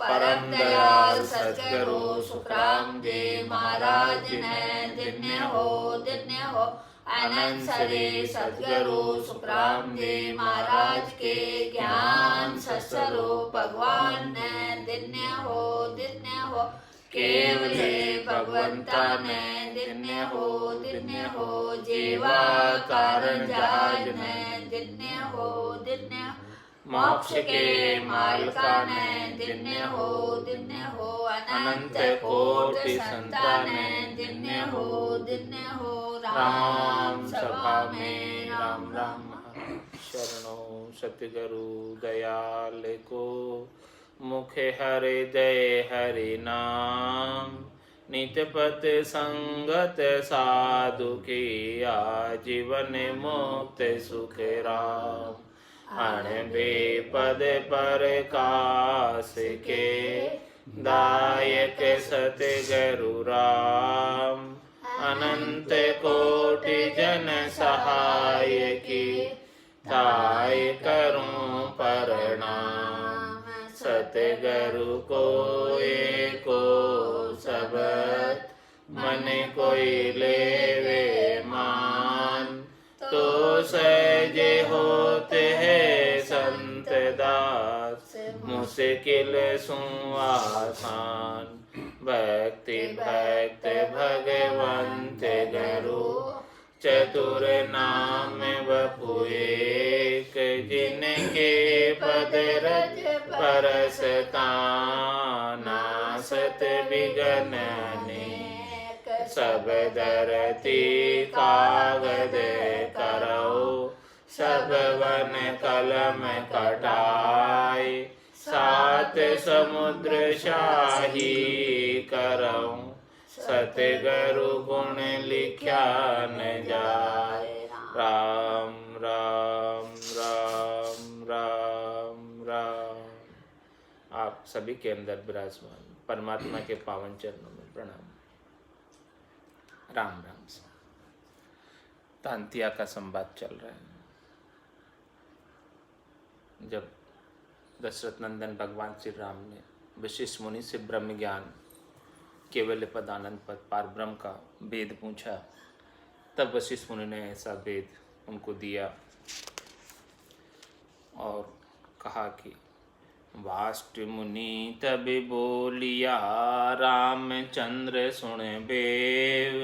परम दयाल सद्गुरु सुखराम जी महाराज ने दिन्य हो अनंत सरे सद्गुरु सुखराम जी महाराज के ज्ञान सत्स्वरूप भगवान ने दिन्य हो केवल भगवंता ने दिन्य हो जीवा कारण जाज ने दिन्य हो मोक्ष के मालिका ने दिन्य हो अनंत कोटि संतान दिन्य हो राम सभा में राम राम शरणो सतगुरु दयाल को मुखे हरे जय हरि नाम नितपत संगत साधु की आजीवन मुक्त सुख राम अण बेपद पर कास के दायक सतगुरु राम अनंत कोटि जन सहाय की ताय करूं प्रणाम सतगुरु को एको सबद मन कोई लेवे मान तो सहजे होते हैं संत दास मुश्किल सु आसान भक्ति भक्त भगवंत गुरु चतुर नाम बपु एक जिनके पद रज परसता नासत विघ्न अनेक सब धरती कागद करो सब वन कलम कटाई सात समुद्र शाही करऊं सतगुरु गुण लिख्या न जाए राम राम राम राम राम। आप सभी के अंदर विराजमान परमात्मा के पावन चरणों में प्रणाम। राम राम से तांतिया का संवाद चल रहा है। जब दशरथ नंदन भगवान श्री राम ने वशिष्ठ मुनि से ब्रह्म ज्ञान केवल पद आनंद पद पार ब्रह्म का वेद पूछा, तब वशिष्ठ मुनि ने ऐसा वेद उनको दिया और कहा कि वाष्ट मुनि तब बोलिया रामचंद्र सुन बेव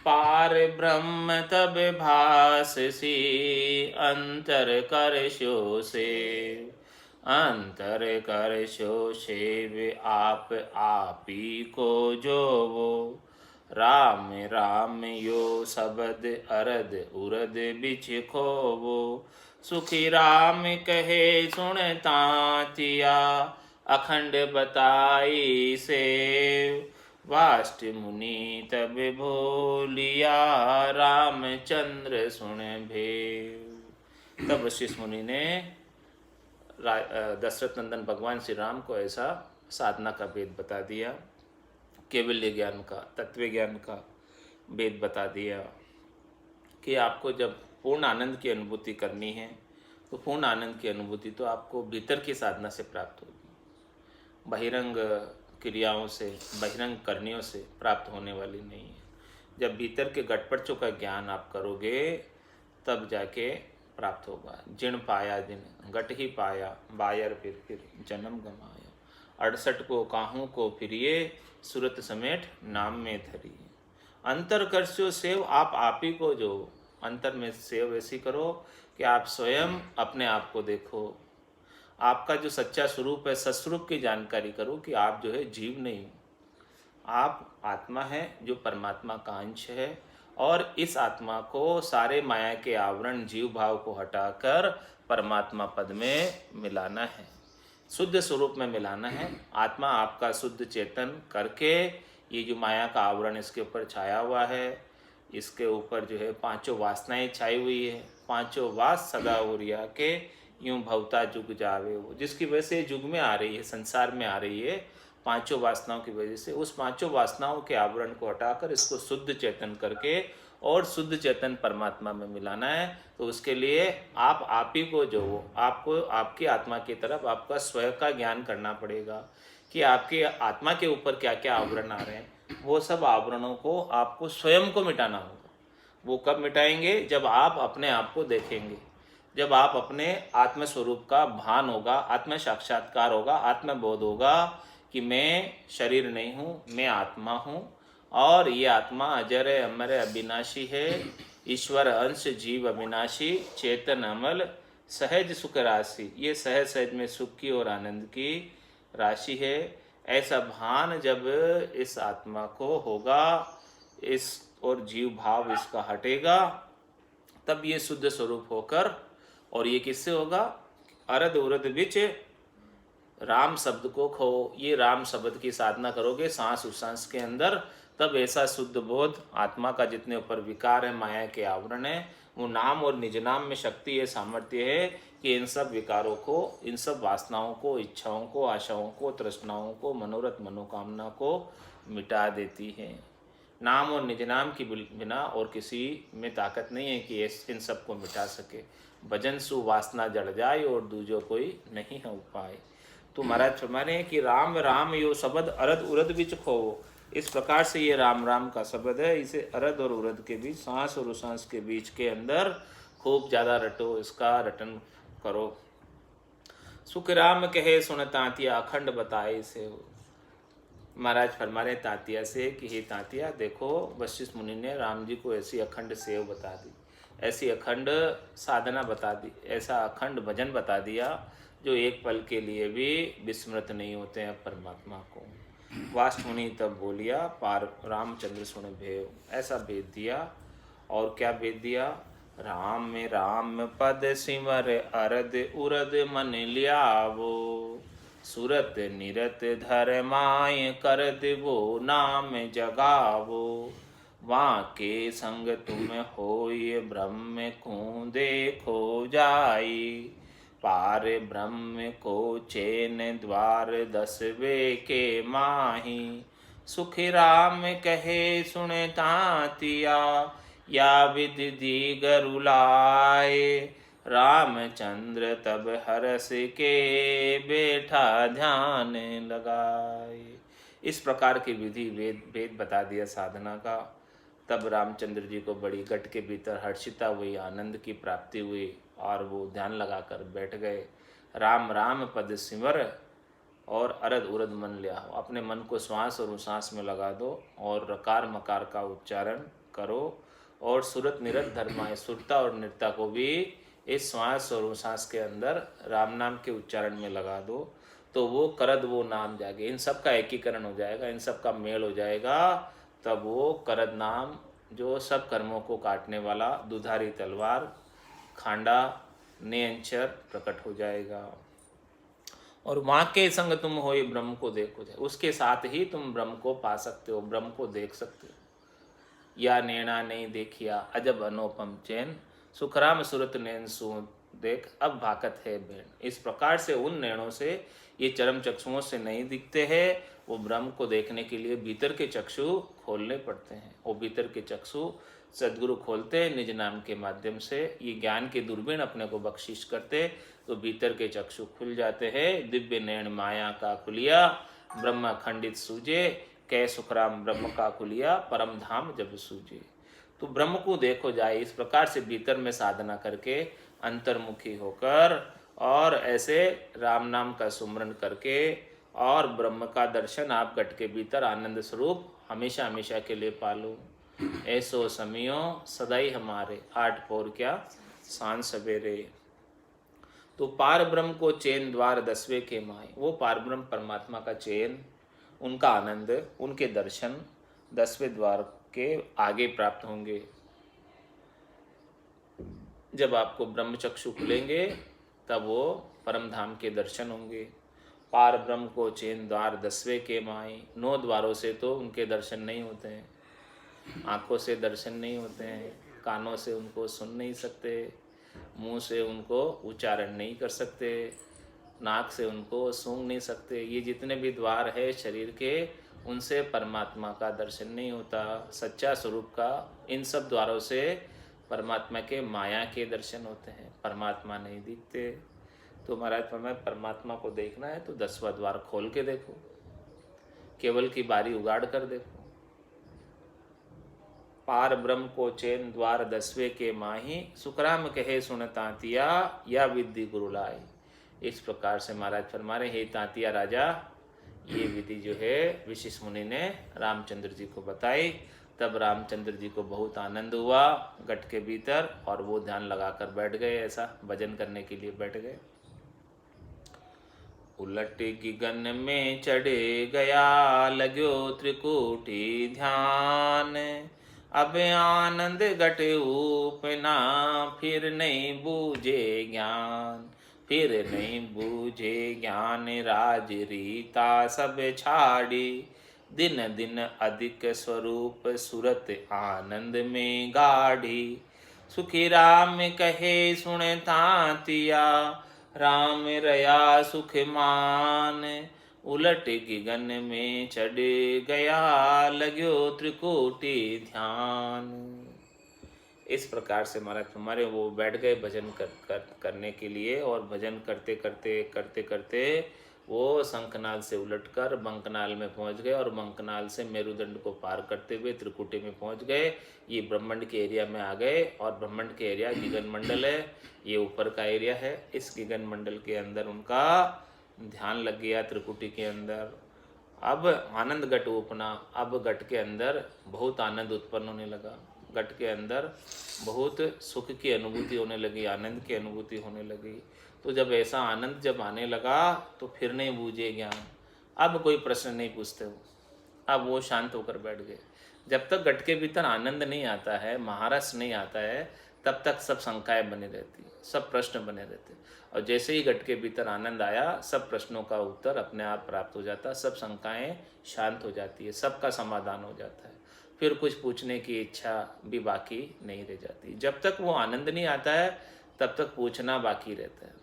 पार ब्रह्म तब भाससी अंतर कर शो से अंतर कर शो सेव आप आपी को जो वो राम राम यो शब्द अरद उरद बिच खोवो सुखी राम कहे सुन तांतिया अखंड बताई से वाष्ट मुनि तब भोलिया रामचंद्र सुन भेव। तब वशिष्ठ मुनि ने दशरथ नंदन भगवान श्री राम को ऐसा साधना का वेद बता दिया, केवल्य ज्ञान का तत्व ज्ञान का वेद बता दिया कि आपको जब पूर्ण आनंद की अनुभूति करनी है तो पूर्ण आनंद की अनुभूति तो आपको भीतर की साधना से प्राप्त होगी, बहिरंग क्रियाओं से बहिरंग करनियों से प्राप्त होने वाली नहीं है। जब भीतर के घटपटों का ज्ञान आप करोगे तब जाके प्राप्त होगा। जिन पाया जिन घट ही पाया बायर फिर जन्म गमाया 68 को काहू को फिरिए सूरत समेट नाम में धरिए अंतर कर्ष्यो सेव आप ही को जो अंतर में सेव ऐसी करो कि आप स्वयं अपने आप को देखो, आपका जो सच्चा स्वरूप है सस्वरूप की जानकारी करो कि आप जो है जीव नहीं हो, आप आत्मा है जो परमात्मा का अंश है और इस आत्मा को सारे माया के आवरण जीव भाव को हटाकर परमात्मा पद में मिलाना है, शुद्ध स्वरूप में मिलाना है। आत्मा आपका शुद्ध चेतन करके ये जो माया का आवरण इसके ऊपर छाया हुआ है, इसके ऊपर जो है पांचों वासनाएं छाई हुई है, पांचों वास सदा उरिया के यूं भवता जुग जावे वो, जिसकी वजह से जुग में आ रही है, संसार में आ रही है पांचों वासनाओं की वजह से। उस पांचों वासनाओं के आवरण को हटाकर इसको शुद्ध चेतन करके और शुद्ध चेतन परमात्मा में मिलाना है। तो उसके लिए आप ही को जो हो, आपको आपकी आत्मा की तरफ आपका स्वयं का ज्ञान करना पड़ेगा कि आपके आत्मा के ऊपर क्या क्या आवरण आ रहे हैं। वो सब आवरणों को आपको स्वयं को मिटाना होगा। वो कब मिटाएंगे? जब आप अपने आप को देखेंगे, जब आप अपने आत्म स्वरूप का भान होगा, आत्म साक्षात्कार होगा, आत्मबोध होगा कि मैं शरीर नहीं हूँ, मैं आत्मा हूँ और ये आत्मा अजर है, अमर है, अविनाशी है। ईश्वर अंश जीव अविनाशी, चेतन अमल, सहज सुख राशि। ये सहज सहज में सुख की और आनंद की राशि है। ऐसा भान जब इस आत्मा को होगा, इस और जीव भाव इसका हटेगा, तब ये शुद्ध स्वरूप होकर, और ये किससे होगा? अरद उरद बिच राम शब्द को खो। ये राम शब्द की साधना करोगे सांस उसांस के अंदर, तब ऐसा शुद्ध बोध, आत्मा का जितने ऊपर विकार है, माया के आवरण है, वो नाम और निज नाम में शक्ति है, सामर्थ्य है कि इन सब विकारों को, इन सब वासनाओं को, इच्छाओं को, आशाओं को, तृष्णाओं को, मनोरथ मनोकामना को मिटा देती है। नाम और निज नाम की बिना और किसी में ताकत नहीं है कि इन सब को मिटा सके। भजन सु वासना जड़ जाए और दूजो कोई नहीं है उपाय। तो महाराज फरमाने हैं कि राम राम यो शब्द अरद उरद बिच खोवो। इस प्रकार से ये राम राम का शब्द है, इसे अरद और उरद के बीच, सांस और उसांस के बीच के अंदर खूब ज़्यादा रटो, इसका रटन करो। सुख राम कहे सुन तांतिया, अखंड बताए से। महाराज फरमा रहे तांतिया से कि हे तांतिया, देखो वशिष्ठ मुनि ने राम जी को ऐसी अखंड सेव बता दी, ऐसी अखंड साधना बता दी, ऐसा अखंड भजन बता दिया जो एक पल के लिए भी विस्मृत नहीं होते हैं परमात्मा को। वाष्ट मुनि तब बोलिया, पार रामचंद्र सुन भेव। ऐसा भेद दिया। और क्या भेद दिया? राम पद सिमर अरद उरद मन लियावो, सुरत निरत धर माय कर दिवो नाम जगावो, वहाँ के संग तुम होय ब्रह्म को देखो जाई, पार ब्रह्म को चैन द्वार 10वें के माही, सुख राम कहे सुन तांतिया, या विधि दी गरुलाए, रामचंद्र तब हरस के बैठा ध्यान लगाए। इस प्रकार की विधि वेद बता दिया साधना का। तब रामचंद्र जी को बड़ी गट के भीतर हर्षिता हुई, आनंद की प्राप्ति हुई और वो ध्यान लगाकर बैठ गए। राम राम पद सिमर और अरद उरद मन लिया। अपने मन को श्वास और उश्वास में लगा दो और रकार मकार का उच्चारण करो और सुरत निरत धर्माए, सुरता और निरता को भी इस श्वास और उश्वास के अंदर राम नाम के उच्चारण में लगा दो, तो वो करद वो नाम जागे। इन सब का एकीकरण हो जाएगा, इन सब का मेल हो जाएगा। तब वो करद नाम जो सब कर्मों को काटने वाला दुधारी तलवार, खांडा नियंचर प्रकट हो जाएगा। और वहाँ के संग तुम हो ये ब्रह्म को देखो जाए, उसके साथ ही तुम ब्रह्म को पा सकते हो, ब्रह्म को देख सकते हो। या नैना नहीं देखिया अजब अनुपम चैन, सुखराम सुरत नैन सु देख अब भाकत है बैन। इस प्रकार से उन नैनों से, ये चरम चक्षुओं से नहीं दिखते हैं, वो ब्रह्म को देखने के लिए भीतर के चक्षु खोलने पड़ते हैं। वो भीतर के चक्षु सद्गुरु खोलते हैं निज नाम के माध्यम से। ये ज्ञान के दूरबीन अपने को बख्शिश करते, तो भीतर के चक्षु खुल जाते हैं। दिव्य नैन माया का खुलिया, ब्रह्म खंडित सूझे, कै सुखराम ब्रह्म का खुलिया, परम धाम जब सूझे। तो ब्रह्म को देखो जाए। इस प्रकार से भीतर में साधना करके अंतर्मुखी होकर और ऐसे राम नाम का सुमरन करके और ब्रह्म का दर्शन आप घट के भीतर आनंद स्वरूप हमेशा हमेशा के लिए पालो। ऐसो समियो सदाई हमारे, 8 पौर क्या सांझ सवेरे। तो पार ब्रह्म को चैन द्वार 10वें के माए, वो पार ब्रह्म परमात्मा का चैन, उनका आनंद, उनके दर्शन 10वें द्वार के आगे प्राप्त होंगे। जब आपको ब्रह्म चक्षु खुलेंगे तब वो परम धाम के दर्शन होंगे। पार ब्रह्म को चैन द्वार 10वें के माई। 9 द्वारों से तो उनके दर्शन नहीं होते हैं, आँखों से दर्शन नहीं होते हैं, कानों से उनको सुन नहीं सकते, मुंह से उनको उच्चारण नहीं कर सकते, नाक से उनको सूंघ नहीं सकते। ये जितने भी द्वार है शरीर के, उनसे परमात्मा का दर्शन नहीं होता। सच्चा स्वरूप का इन सब द्वारों से परमात्मा के माया के दर्शन होते हैं, परमात्मा नहीं दिखते। तो महाराज फरमाए परमात्मा को देखना है तो 10वां द्वार खोल के देखो, केवल की बारी उगाड़ कर देखो। पार ब्रह्म को चैन द्वार 10वें के माही, सुखराम कहे सुन तांतिया या विधि गुरु लाई। इस प्रकार से महाराज फरमा रहे, हे तांतिया राजा, ये विधि जो है वशिष्ठ मुनि ने रामचंद्र जी को बताई। तब रामचंद्र जी को बहुत आनंद हुआ गट के भीतर, और वो ध्यान लगाकर बैठ गए, ऐसा भजन करने के लिए बैठ गए। उलट गगन में चढ़े गया लगो त्रिकुटी ध्यान, अब आनंद घट उपना फिर नहीं बूझे ज्ञान, फिर नहीं बूझे ज्ञान राज रीता सब छाड़ी, दिन दिन अधिक स्वरूप सुरत आनंद में गाढ़ी, सुखी राम कहे सुन तांतिया राम रया सुख मान, उलट गगन में चढ़ गया लगो त्रिकुटी ध्यान। इस प्रकार से महाराज हमारे वो बैठ गए भजन करने के लिए, और भजन करते करते करते करते वो शंखनाल से उलटकर बंकनाल में पहुंच गए, और बंकनाल से मेरुदंड को पार करते हुए त्रिकुटी में पहुंच गए। ये ब्रह्मांड के एरिया में आ गए, और ब्रह्मांड के एरिया गगन मंडल है, ये ऊपर का एरिया है। इस गगन मंडल के अंदर उनका ध्यान लग गया त्रिकुटी के अंदर। अब आनंद घट उपना, अब घट के अंदर बहुत आनंद उत्पन्न होने लगा, घट के अंदर बहुत सुख की अनुभूति होने लगी, आनंद की अनुभूति होने लगी। तो जब ऐसा आनंद जब आने लगा तो फिर नहीं बूझे ज्ञान, अब कोई प्रश्न नहीं पूछते हो, अब वो शांत होकर बैठ गए। जब तक घट के भीतर आनंद नहीं आता है, महारस नहीं आता है, तब तक सब शंकाएं बनी रहती, सब प्रश्न बने रहते। और जैसे ही घट के भीतर आनंद आया, सब प्रश्नों का उत्तर अपने आप प्राप्त हो जाता, सब शंकाएं शांत हो जाती है, सबका समाधान हो जाता है, फिर कुछ पूछने की इच्छा भी बाकी नहीं रह जाती। जब तक वो आनंद नहीं आता है तब तक पूछना बाकी रहता है।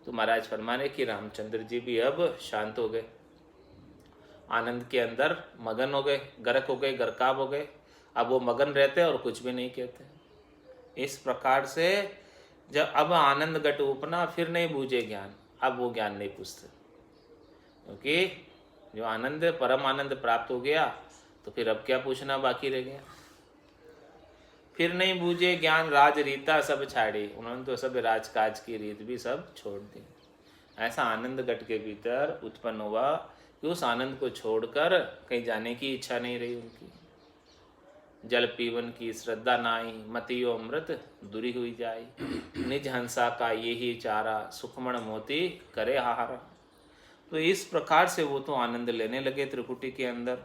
तो महाराज फरमाने कि रामचंद्र जी भी अब शांत हो गए, आनंद के अंदर मगन हो गए, गर्क हो गए, गर्काब हो गए। अब वो मगन रहते और कुछ भी नहीं कहते। इस प्रकार से जब अब आनंद घट उपना फिर नहीं बूझे ज्ञान, अब वो ज्ञान नहीं पूछते, क्योंकि जो आनंद परम आनंद प्राप्त हो गया तो फिर अब क्या पूछना बाकी रह गया। फिर नहीं बूझे ज्ञान राज रीता सब छाड़ी, उन्होंने तो सब राजकाज की रीत भी सब छोड़ दी। ऐसा आनंद घट के भीतर उत्पन्न हुआ कि उस आनंद को छोड़कर कहीं जाने की इच्छा नहीं रही उनकी। जल पीवन की श्रद्धा नाई, मतियो अमृत दूरी हुई जाई, निज हंसा का ये ही चारा, सुखमण मोती करे हारा। तो इस प्रकार से वो तो आनंद लेने लगे त्रिकुटी के अंदर।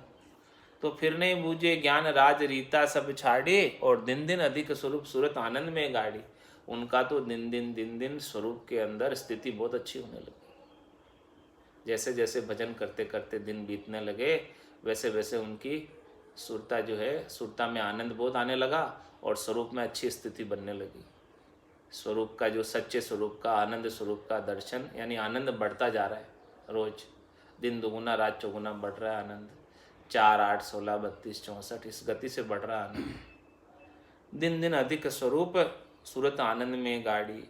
तो फिर नहीं बूझे ज्ञान राज रीता सब छाड़े, और दिन दिन अधिक स्वरूप सूरत आनंद में गाड़ी। उनका तो दिन दिन स्वरूप के अंदर स्थिति बहुत अच्छी होने लगी। जैसे जैसे भजन करते करते दिन बीतने लगे, वैसे वैसे उनकी सुरता जो है, सुरता में आनंद बहुत आने लगा, और स्वरूप में अच्छी स्थिति बनने लगी। स्वरूप का जो सच्चे स्वरूप का, आनंद स्वरूप का दर्शन, यानी आनंद बढ़ता जा रहा है, रोज दिन दुगुना रात चौगुना बढ़ रहा है आनंद। 4, 8, 16, 32, 64 इस गति से बढ़ रहा है आनंद। दिन दिन अधिक स्वरूप सूरत आनंद में गाड़ी,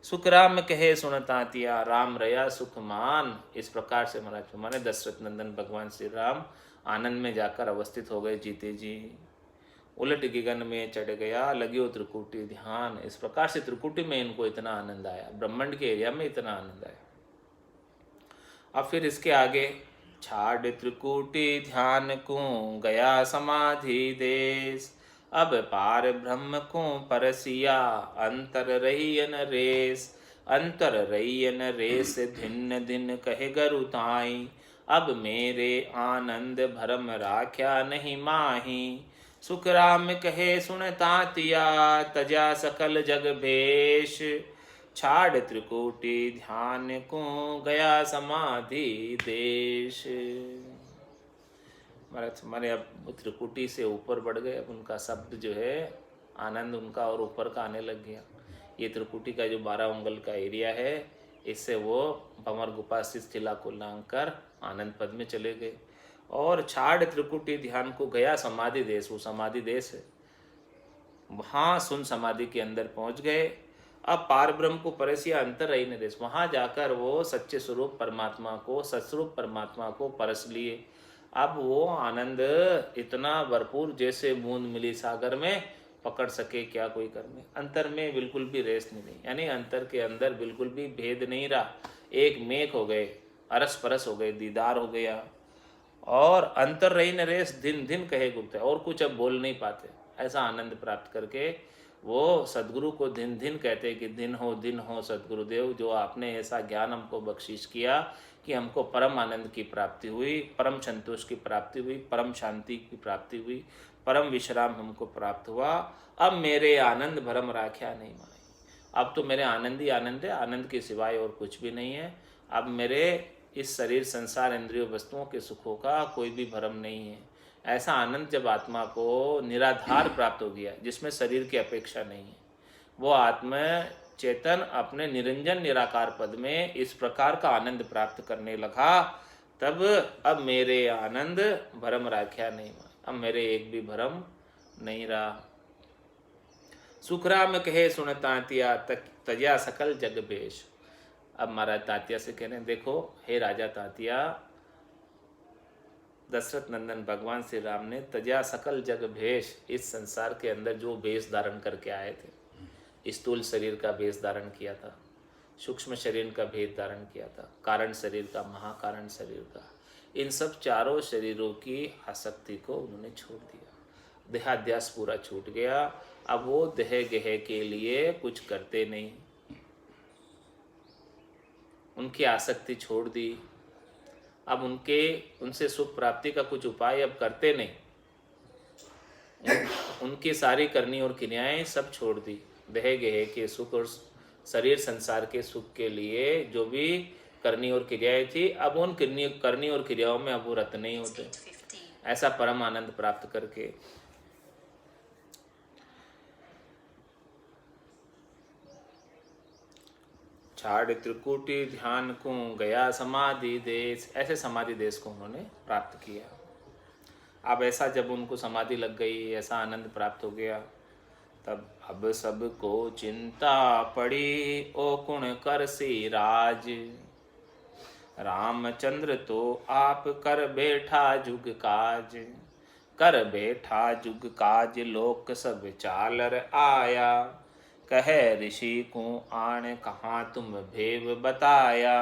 सुख राम कहे सुनतातिया, राम रया सुख मान। इस प्रकार से महाराज हमारे दशरथ नंदन भगवान श्री राम आनंद में जाकर अवस्थित हो गए जीते जी। उलट गगन में चढ़ गया लगियो त्रिकुटी ध्यान। इस प्रकार से त्रिकुटी में इनको इतना आनंद आया, ब्रह्मांड के एरिया में इतना आनंद आया। अब फिर इसके आगे, छाड़ त्रिकुटी ध्यान को गया समाधि देश, अब पार ब्रह्म को परसिया, अंतर रहियन रेस, अंतर रहियन रेस धिन्न दिन कहे गरुताई, अब मेरे आनंद भरम राख्या नहीं माही, सुख राम कहे सुन तातिया, तजा सकल जग भेष, छाड़ त्रिकुटी ध्यान को गया समाधि देश। हमारे अब त्रिकुटी से ऊपर बढ़ गए। अब उनका शब्द जो है, आनंद उनका और ऊपर का आने लग गया। ये त्रिकुटी का जो 12 उंगल का एरिया है, इससे वो भंवर गुफा स्थित किला को लांघकर आनंद पद में चले गए। और छाड़ त्रिकुटी ध्यान को गया समाधि देश, वो समाधि देश है, वहाँ सुन समाधि के अंदर पहुँच गए। अब पार ब्रह्म को परसिया अंतर रही न देश, वहाँ जाकर वो सच्चे स्वरूप परमात्मा को, सत्स्वरूप परमात्मा को परस लिए। अब वो आनंद इतना भरपूर जैसे बूंद मिली सागर में, पकड़ सके क्या कोई कर में। अंतर में बिल्कुल भी रेस नहीं, यानी अंतर के अंदर बिल्कुल भी भेद नहीं रहा, एक मेक हो गए, अरस परस हो गए, दीदार हो गया। और अंतर रही न रेस, दिन दिन कहे गुप्त है, और कुछ अब बोल नहीं पाते। ऐसा आनंद प्राप्त करके वो सदगुरु को दिन दिन कहते कि दिन हो सदगुरुदेव, जो आपने ऐसा ज्ञान हमको बख्शिश किया कि हमको परम आनंद की प्राप्ति हुई, परम संतोष की प्राप्ति हुई, परम शांति की प्राप्ति हुई, परम विश्राम हमको प्राप्त हुआ। अब मेरे आनंद भरम राख्या नहीं माई, अब तो मेरे आनंद ही आनंद है, आनंद के सिवाय और कुछ भी नहीं है। अब मेरे इस शरीर संसार इंद्रियों वस्तुओं के सुखों का कोई भी भरम नहीं है। ऐसा आनंद जब आत्मा को निराधार प्राप्त हो गया, जिसमें शरीर की अपेक्षा नहीं है, वो आत्मा चेतन अपने निरंजन निराकार पद में इस प्रकार का आनंद प्राप्त करने लगा, तब अब मेरे आनंद भरम राख्या नहीं, अब मेरे एक भी भरम नहीं रहा। सुखराम कहे सुन तांतिया तजा सकल जग भेष। अब महाराज तांतिया से कह रहे हैं, देखो हे राजा तांतिया, दशरथ नंदन भगवान श्री राम ने तजा सकल जग भेष, इस संसार के अंदर जो भेष धारण करके आए थे, स्थूल शरीर का भेष धारण किया था, सूक्ष्म शरीर का भेष धारण किया था, कारण शरीर का, महाकारण शरीर का, इन सब चारों शरीरों की आसक्ति को उन्होंने छोड़ दिया, देहाध्यास पूरा छूट गया। अब वो देह गेह के लिए कुछ करते नहीं, उनकी आसक्ति छोड़ दी। अब उनसे सुख प्राप्ति का कुछ उपाय अब करते नहीं, उनकी सारी करनी और क्रियाएं सब छोड़ दी। देह गेह के सुख और शरीर संसार के सुख के लिए जो भी करनी और क्रियाएं थी, अब उन करनी और क्रियाओं में अब वो रत नहीं होते। ऐसा परम आनंद प्राप्त करके छाड़ त्रिकुटी ध्यान को गया समाधि देश, ऐसे समाधि देश को उन्होंने प्राप्त किया। अब ऐसा जब उनको समाधि लग गई, ऐसा आनंद प्राप्त हो गया, तब अब सबको चिंता पड़ी, ओ कुण कर सी राज, रामचंद्र तो आप कर बैठा जुग काज, कर बैठा जुग काज लोक सब चालर आया, कहे ऋषि को आण कहाँ तुम भेव बताया,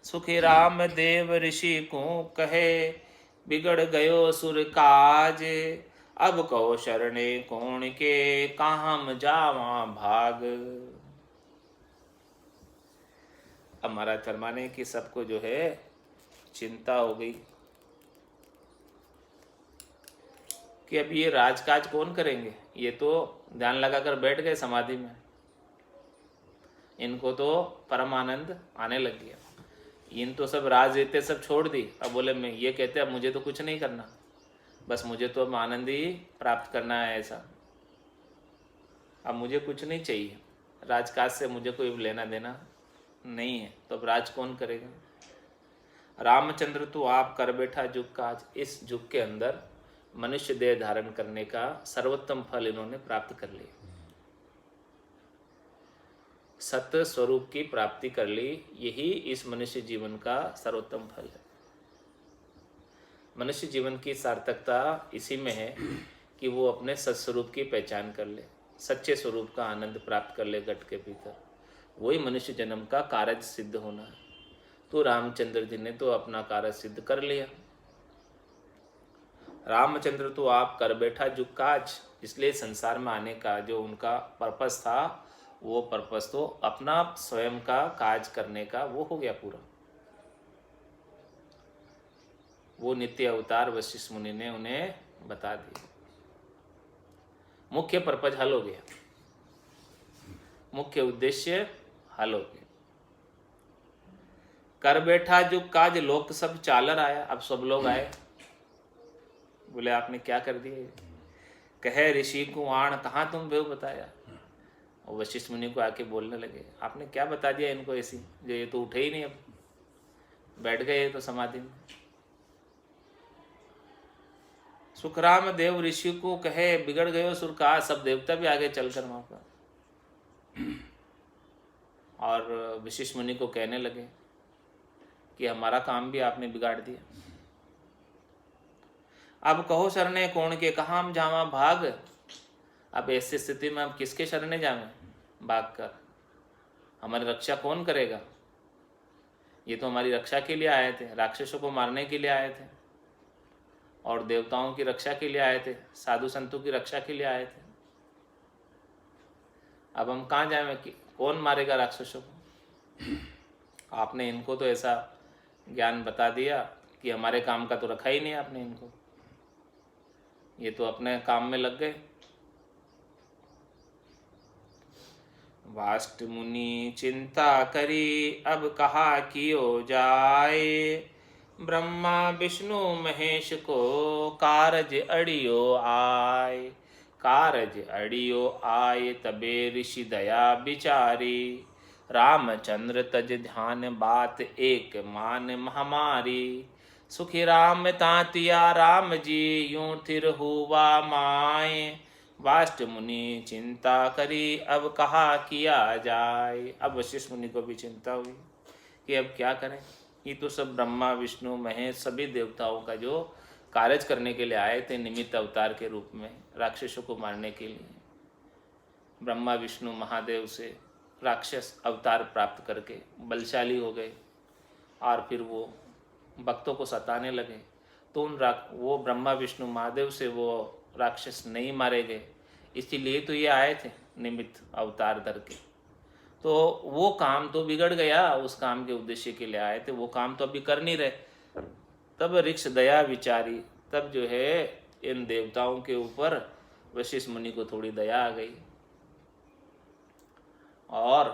सुखी राम देव ऋषि को कहे बिगड़ गयो सुर काज, अब कहो शरणे कौन के कहाँ जावा भाग। अब महाराज फरमाने कि सबको जो है चिंता हो गई कि अब ये राजकाज कौन करेंगे, ये तो ध्यान लगाकर बैठ गए समाधि में, इनको तो परमानंद आने लग गया, इन तो सब राजनीति सब छोड़ दी। अब बोले मैं ये कहते अब मुझे तो कुछ नहीं करना, बस मुझे तो अब आनंद ही प्राप्त करना है, ऐसा अब मुझे कुछ नहीं चाहिए, राजकाज से मुझे कोई लेना देना नहीं है, तो अब राज कौन करेगा। रामचंद्र तो आप कर बैठा जुग काज, इस जुग के अंदर मनुष्य देह धारण करने का सर्वोत्तम फल इन्होंने प्राप्त कर लिया, सत्य स्वरूप की प्राप्ति कर ली, यही इस मनुष्य जीवन का सर्वोत्तम फल है। मनुष्य जीवन की सार्थकता इसी में है कि वो अपने सत्स्वरूप की पहचान कर ले, सच्चे स्वरूप का आनंद प्राप्त कर ले घट के भीतर, वही मनुष्य जन्म का कार्य सिद्ध होना है। तो रामचंद्र जी ने तो अपना कार्य सिद्ध कर लिया। रामचंद्र तो आप कर बैठा जुग काज, इसलिए संसार में आने का जो उनका पर्पस था, वो पर्पस तो अपना स्वयं का काज करने का वो हो गया पूरा। वो नित्य अवतार वशिष्ठ मुनि ने उन्हें बता दिया, मुख्य पर्पज हल हो गया, मुख्य उद्देश्य हल हो गया। कर बैठा जो काज लोक सब चालर आया, अब सब लोग आए, बोले आपने क्या कर दिया, कहे ऋषि को आण कहाँ तुम बेव बताया। और वशिष्ठ मुनि को आके बोलने लगे, आपने क्या बता दिया इनको ऐसी, जो ये तो उठे ही नहीं, अब बैठ गए तो समाधि में। सुखराम देव ऋषि को कहे बिगड़ गयो सुर का, सब देवता भी आगे चलकर वहां पर और वशिष्ठ मुनि को कहने लगे कि हमारा काम भी आपने बिगाड़ दिया। अब कहो शरणे कौन के, कहाँ हम जावा भाग। अब ऐसी स्थिति में हम किसके शरणे जावें भाग कर, हमारी रक्षा कौन करेगा। ये तो हमारी रक्षा के लिए आए थे, राक्षसों को मारने के लिए आए थे और देवताओं की रक्षा के लिए आए थे, साधु संतों की रक्षा के लिए आए थे। अब हम कहाँ जाएं, कौन मारेगा राक्षसों को। आपने इनको तो ऐसा ज्ञान बता दिया कि हमारे काम का तो रखा ही नहीं आपने इनको, ये तो अपने काम में लग गए। वाष्ट मुनि चिंता करी अब कहा कियो जाए, ब्रह्मा विष्णु महेश को कारज अड़ियो आए। कारज अड़ियो आए तबे ऋषि दया बिचारी, रामचंद्र तज ध्यान बात एक मान महामारी। सुखी राम तातिया राम जी यूं थिर हुआ माए, वाष्ट मुनि चिंता करी अब कहा किया जाए। अब वशिष्ठ मुनि को भी चिंता हुई कि अब क्या करें, ये तो सब ब्रह्मा विष्णु महेश सभी देवताओं का जो कार्य करने के लिए आए थे निमित्त अवतार के रूप में राक्षसों को मारने के लिए। ब्रह्मा विष्णु महादेव से राक्षस अवतार प्राप्त करके बलशाली हो गए और फिर वो भक्तों को सताने लगे, तो वो ब्रह्मा विष्णु महादेव से वो राक्षस नहीं मारे गए, इसीलिए तो ये आए थे निमित्त अवतार धर के। तो वो काम तो बिगड़ गया, उस काम के उद्देश्य के लिए आए थे, वो काम तो अभी कर नहीं रहे। तब ऋक्ष दया विचारी, तब जो है इन देवताओं के ऊपर वशिष्ठ मुनि को थोड़ी दया आ गई और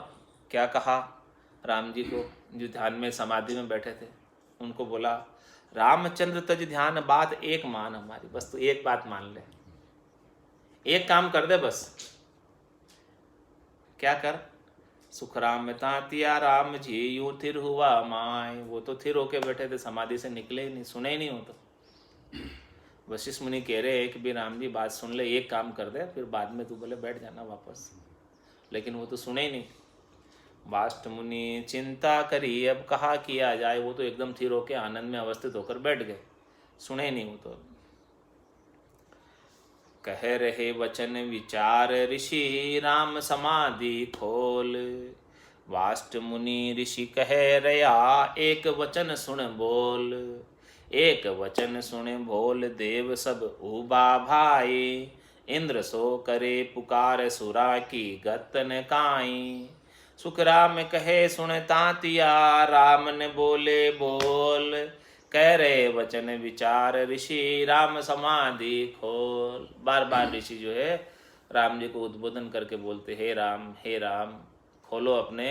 क्या कहा राम जी को, जो ध्यान में समाधि में बैठे थे, उनको बोला रामचंद्र तज ध्यान बात एक मान हमारी, बस तो एक बात मान ले, एक काम कर दे बस। क्या कर, सुख राम तातिया राम जी यूं थिर हुआ माए। वो तो थिर होके बैठे थे, समाधि से निकले ही नहीं, सुने ही नहीं हो। तो वशिष्ठ मुनि कह रहे हैं कि भी राम जी बात सुन ले, एक काम कर दे, फिर बाद में तू बोले बैठ जाना वापस, लेकिन वो तो सुने ही नहीं। वाष्ट मुनि चिंता करी अब कहा किया जाए, वो तो एकदम थिर होके आनंद में अवस्थित होकर बैठ गए, सुने ही नहीं वो तो। कह रहे वचन विचार ऋषि राम समाधि खोल, वाष्ट मुनि ऋषि कह रया एक वचन सुन बोल। एक वचन सुन बोल देव सब उबा भाई, इंद्र सो करे पुकार सुरा की गतन काई। सुख राम कहे सुन तातिया राम ने बोले बोल, कह रहे वचन विचार ऋषि राम समाधि खोल। बार बार ऋषि जो है राम जी को उद्बोधन करके बोलते, हे राम खोलो अपने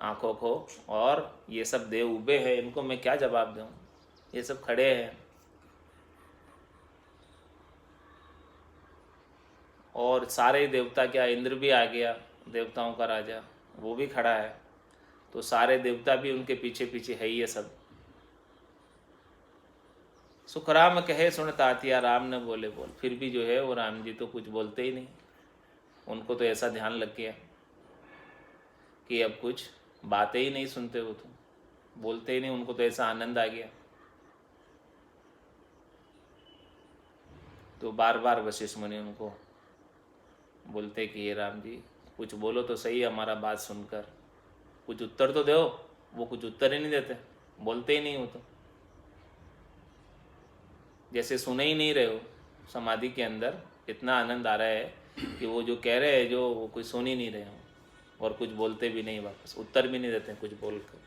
आंखों को, और ये सब देव उबे हैं, इनको मैं क्या जवाब दूं, ये सब खड़े हैं। और सारे देवता, क्या इंद्र भी आ गया, देवताओं का राजा, वो भी खड़ा है, तो सारे देवता भी उनके पीछे पीछे है ही है सब। सुखराम कहे सुन तातिया राम ने बोले बोल। फिर भी जो है वो राम जी तो कुछ बोलते ही नहीं, उनको तो ऐसा ध्यान लग गया कि अब कुछ बातें ही नहीं सुनते, वो तो बोलते ही नहीं, उनको तो ऐसा आनंद आ गया। तो बार बार वशिष्ठ मुनि उनको बोलते कि ये राम जी कुछ बोलो तो सही, हमारा बात सुनकर कुछ उत्तर तो दो। वो कुछ उत्तर ही नहीं देते, बोलते ही नहीं, वो तो जैसे सुने ही नहीं रहे हो। समाधि के अंदर इतना आनंद आ रहा है कि वो जो कह रहे हैं जो वो कुछ सुन ही नहीं रहे हो और कुछ बोलते भी नहीं, वापस उत्तर भी नहीं देते कुछ बोलकर।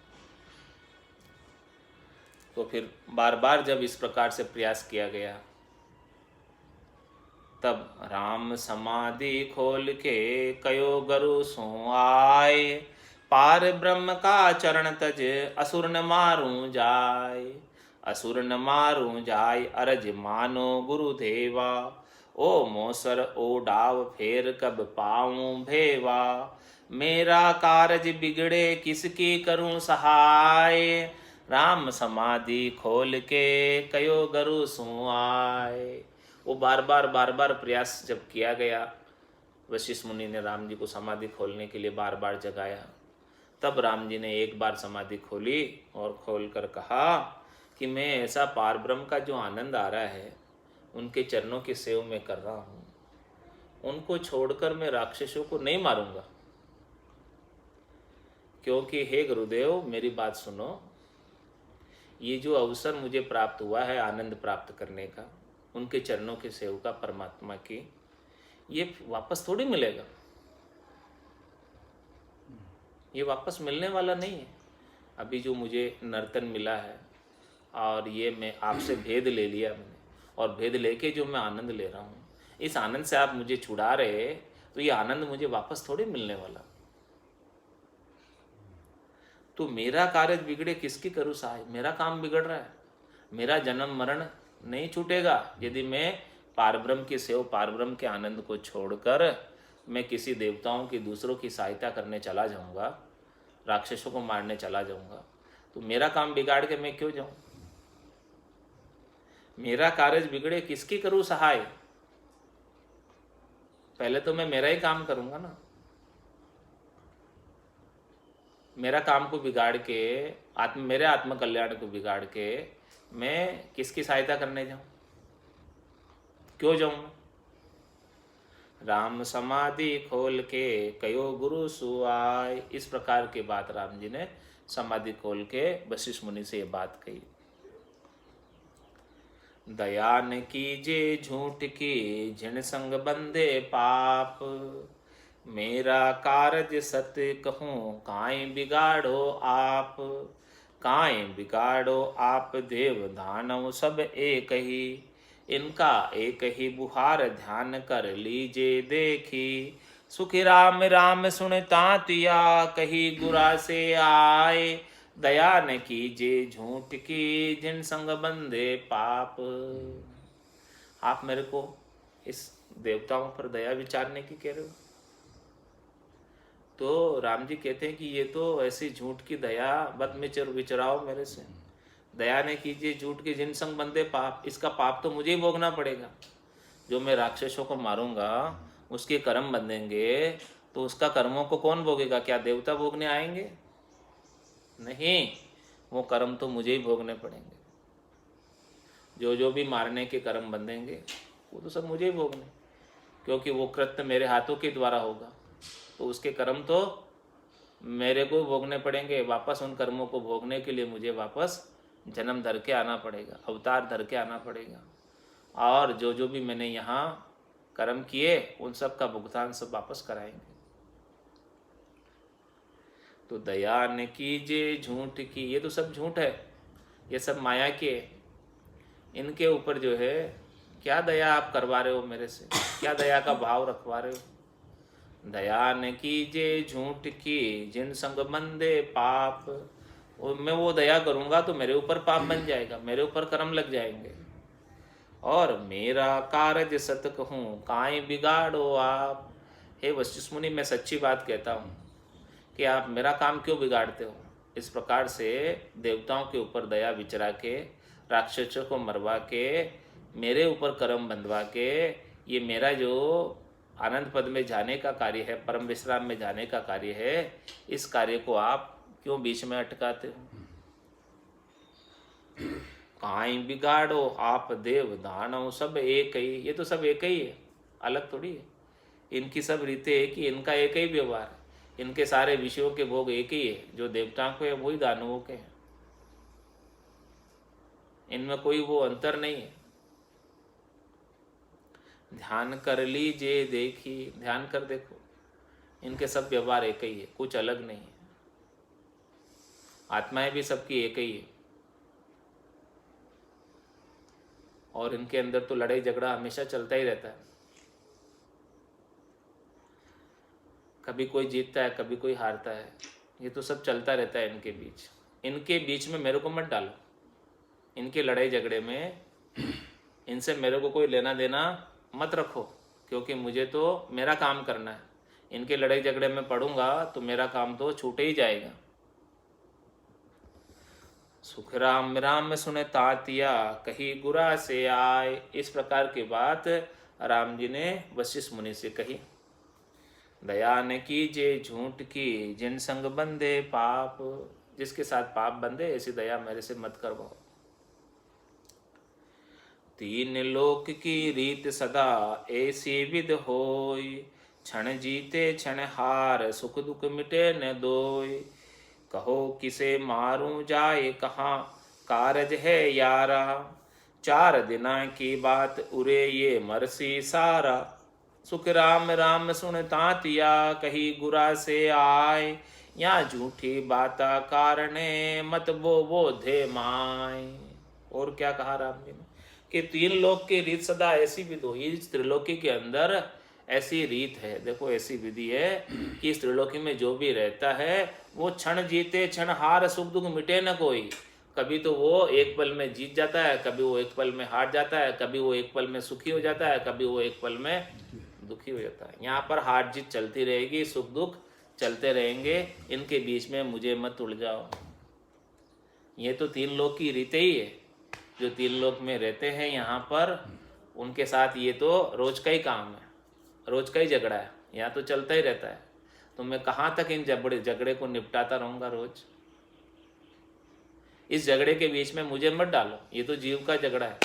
तो फिर बार बार जब इस प्रकार से प्रयास किया गया, तब राम समाधि खोल के कयो गरु सो आए, पार ब्रह्म का चरण तज असुर न मारूं जाय। असुर न मारूं जाय अरज मानो गुरुदेवा, ओ मोसर ओ डाव फेर कब पाऊं भेवा। मेरा कारज बिगड़े किसकी करूं सहाय, राम समाधि खोल के कयो गुरु सु आए। वो बार बार प्रयास जब किया गया, वशिष्ठ मुनि ने राम जी को समाधि खोलने के लिए बार बार जगाया, तब राम जी ने एक बार समाधि खोली और खोल कर कहा कि मैं ऐसा पार ब्रह्म का जो आनंद आ रहा है उनके चरणों की सेवा में कर रहा हूँ, उनको छोड़कर मैं राक्षसों को नहीं मारूंगा। क्योंकि हे गुरुदेव मेरी बात सुनो, ये जो अवसर मुझे प्राप्त हुआ है आनंद प्राप्त करने का, उनके चरणों की सेवा का, परमात्मा की, ये वापस थोड़ी मिलेगा, ये वापस मिलने वाला नहीं है। अभी जो मुझे नर्तन मिला है और ये मैं आपसे भेद ले लिया मैंने, और भेद लेके जो मैं आनंद ले रहा हूँ, इस आनंद से आप मुझे छुड़ा रहे, तो ये आनंद मुझे वापस थोड़ी मिलने वाला। तो मेरा कार्य बिगड़े किसकी करूँ सहाय, मेरा काम बिगड़ रहा है, मेरा जन्म मरण नहीं छूटेगा यदि मैं पारब्रह्म की सेवा, पारब्रह्म के आनंद को छोड़कर मैं किसी देवताओं की, दूसरों की सहायता करने चला जाऊंगा, राक्षसों को मारने चला जाऊंगा, तो मेरा काम बिगाड़ के मैं क्यों जाऊं? मेरा कार्य बिगड़े किसकी करूं सहाय? पहले तो मैं मेरा ही काम करूंगा ना। मेरा काम को बिगाड़ के मेरे आत्म कल्याण को बिगाड़ के मैं किसकी सहायता करने जाऊं? क्यों जाऊं? राम समाधि खोल के कयो गुरु सुआय। इस प्रकार की बात राम जी ने समाधि खोल के वशिष्ठ मुनि से ये बात कही। दया न कीजे झूठ की जिन संग बंदे पाप, मेरा कारज सत्य कहूँ काई बिगाड़ो आप। काई बिगाड़ो आप देव दानव सब एक ही, इनका एक ही बुहार ध्यान कर लीजे देखी। सुखी राम राम सुनता तिया कही गुरा से आए, दया न कीजे झूठ की जिन संग बंदे पाप। आप मेरे को इस देवताओं पर दया विचारने की कह रहे हो? तो राम जी कहते हैं कि ये तो ऐसी झूठ की दया बद में विचराओ मेरे से। दया ने कीजिए झूठ के जिन संग बंदे पाप, इसका पाप तो मुझे ही भोगना पड़ेगा। जो मैं राक्षसों को मारूंगा उसके कर्म बंधेंगे, तो उसका कर्मों को कौन भोगेगा? क्या देवता भोगने आएंगे? नहीं, वो कर्म तो मुझे ही भोगने पड़ेंगे। जो भी मारने के कर्म बंधेंगे वो तो सब मुझे ही भोगने, क्योंकि वो कृत्य मेरे हाथों के द्वारा होगा, तो उसके कर्म तो मेरे को भोगने पड़ेंगे। वापस उन कर्मों को भोगने के लिए मुझे वापस जन्म धर के आना पड़ेगा, अवतार धर के आना पड़ेगा, और जो भी मैंने यहाँ कर्म किए उन सब का भुगतान सब वापस कराएंगे। तो दया न कीजिए झूठ की, ये तो सब झूठ है, ये सब माया की है। इनके ऊपर जो है क्या दया आप करवा रहे हो मेरे से, क्या दया का भाव रखवा रहे हो? दया न कीजिए झूठ की जिन संग बंदे पाप। और मैं वो दया करूँगा तो मेरे ऊपर पाप बन जाएगा, मेरे ऊपर कर्म लग जाएंगे। और मेरा कारज सत कहूँ काई बिगाड़ो आप। हे वशिष्ठ मुनि, मैं सच्ची बात कहता हूँ कि आप मेरा काम क्यों बिगाड़ते हो? इस प्रकार से देवताओं के ऊपर दया विचरा के, राक्षसों को मरवा के, मेरे ऊपर कर्म बंधवा के, ये मेरा जो आनंद पद में जाने का कार्य है, परम विश्राम में जाने का कार्य है, इस कार्य को आप क्यों बीच में अटकाते हो? काई बिगाड़ो आप देव दानव सब एक ही। ये तो सब एक ही है, अलग थोड़ी है। इनकी सब रीतें एक ही, इनका एक ही व्यवहार है, इनके सारे विषयों के भोग एक ही है। जो देवताओं के है वही दानवों के हैं, इनमें कोई वो अंतर नहीं है। ध्यान कर लीजिए देखी, ध्यान कर देखो, इनके सब व्यवहार एक ही है, कुछ अलग नहीं है। आत्माएं भी सबकी एक ही है, और इनके अंदर तो लड़ाई झगड़ा हमेशा चलता ही रहता है। कभी कोई जीतता है, कभी कोई हारता है, ये तो सब चलता रहता है इनके बीच। इनके बीच में मेरे को मत डालो, इनके लड़ाई झगड़े में इनसे मेरे को कोई लेना देना मत रखो, क्योंकि मुझे तो मेरा काम करना है। इनके लड़ाई झगड़े में पड़ूंगा तो मेरा काम तो छूटे ही जाएगा। सुख राम राम सुने तातिया कही गुरा से आए। इस प्रकार की बात राम जी ने वशिष्ठ मुनि से कही। दया न कीजे झूठ की जिन संग बंदे पाप, जिसके साथ पाप बंदे ऐसी दया मेरे से मत करवाओ। तीन लोक की रीत सदा ऐसी विध होय, क्षण जीते क्षण हार सुख दुख मिटे न दोय। कहो किसे मारूं जाए कहाँ कारज है यारा, चार दिना की बात उरे ये मरसी सारा। सुख राम राम सुन तातिया कही गुरा से आए, या झूठी बाता कारणे मत वो धे माय। और क्या कहा राम जी ने कि तीन लोक की रीत सदा ऐसी विधि हो। इस त्रिलोकी के अंदर ऐसी रीत है, देखो ऐसी विधि है कि इस त्रिलोकी में जो भी रहता है वो क्षण जीते क्षण हार सुख दुख मिटे न कोई। कभी तो वो एक पल में जीत जाता है, कभी वो एक पल में हार जाता है, कभी वो एक पल में सुखी हो जाता है, कभी वो एक पल में दुखी हो जाता है। यहाँ पर हार जीत चलती रहेगी, सुख दुख चलते रहेंगे, इनके बीच में मुझे मत उलझाओ। ये तो तीन लोक की रीतें ही है। जो तीन लोक में रहते हैं यहाँ पर, उनके साथ ये तो रोज का ही काम है, रोज का ही झगड़ा है, यहाँ तो चलता ही रहता है। तो मैं कहाँ तक इन झगड़े को निपटाता रहूँगा रोज। इस झगड़े के बीच में मुझे मत डालो, ये तो जीव का झगड़ा है।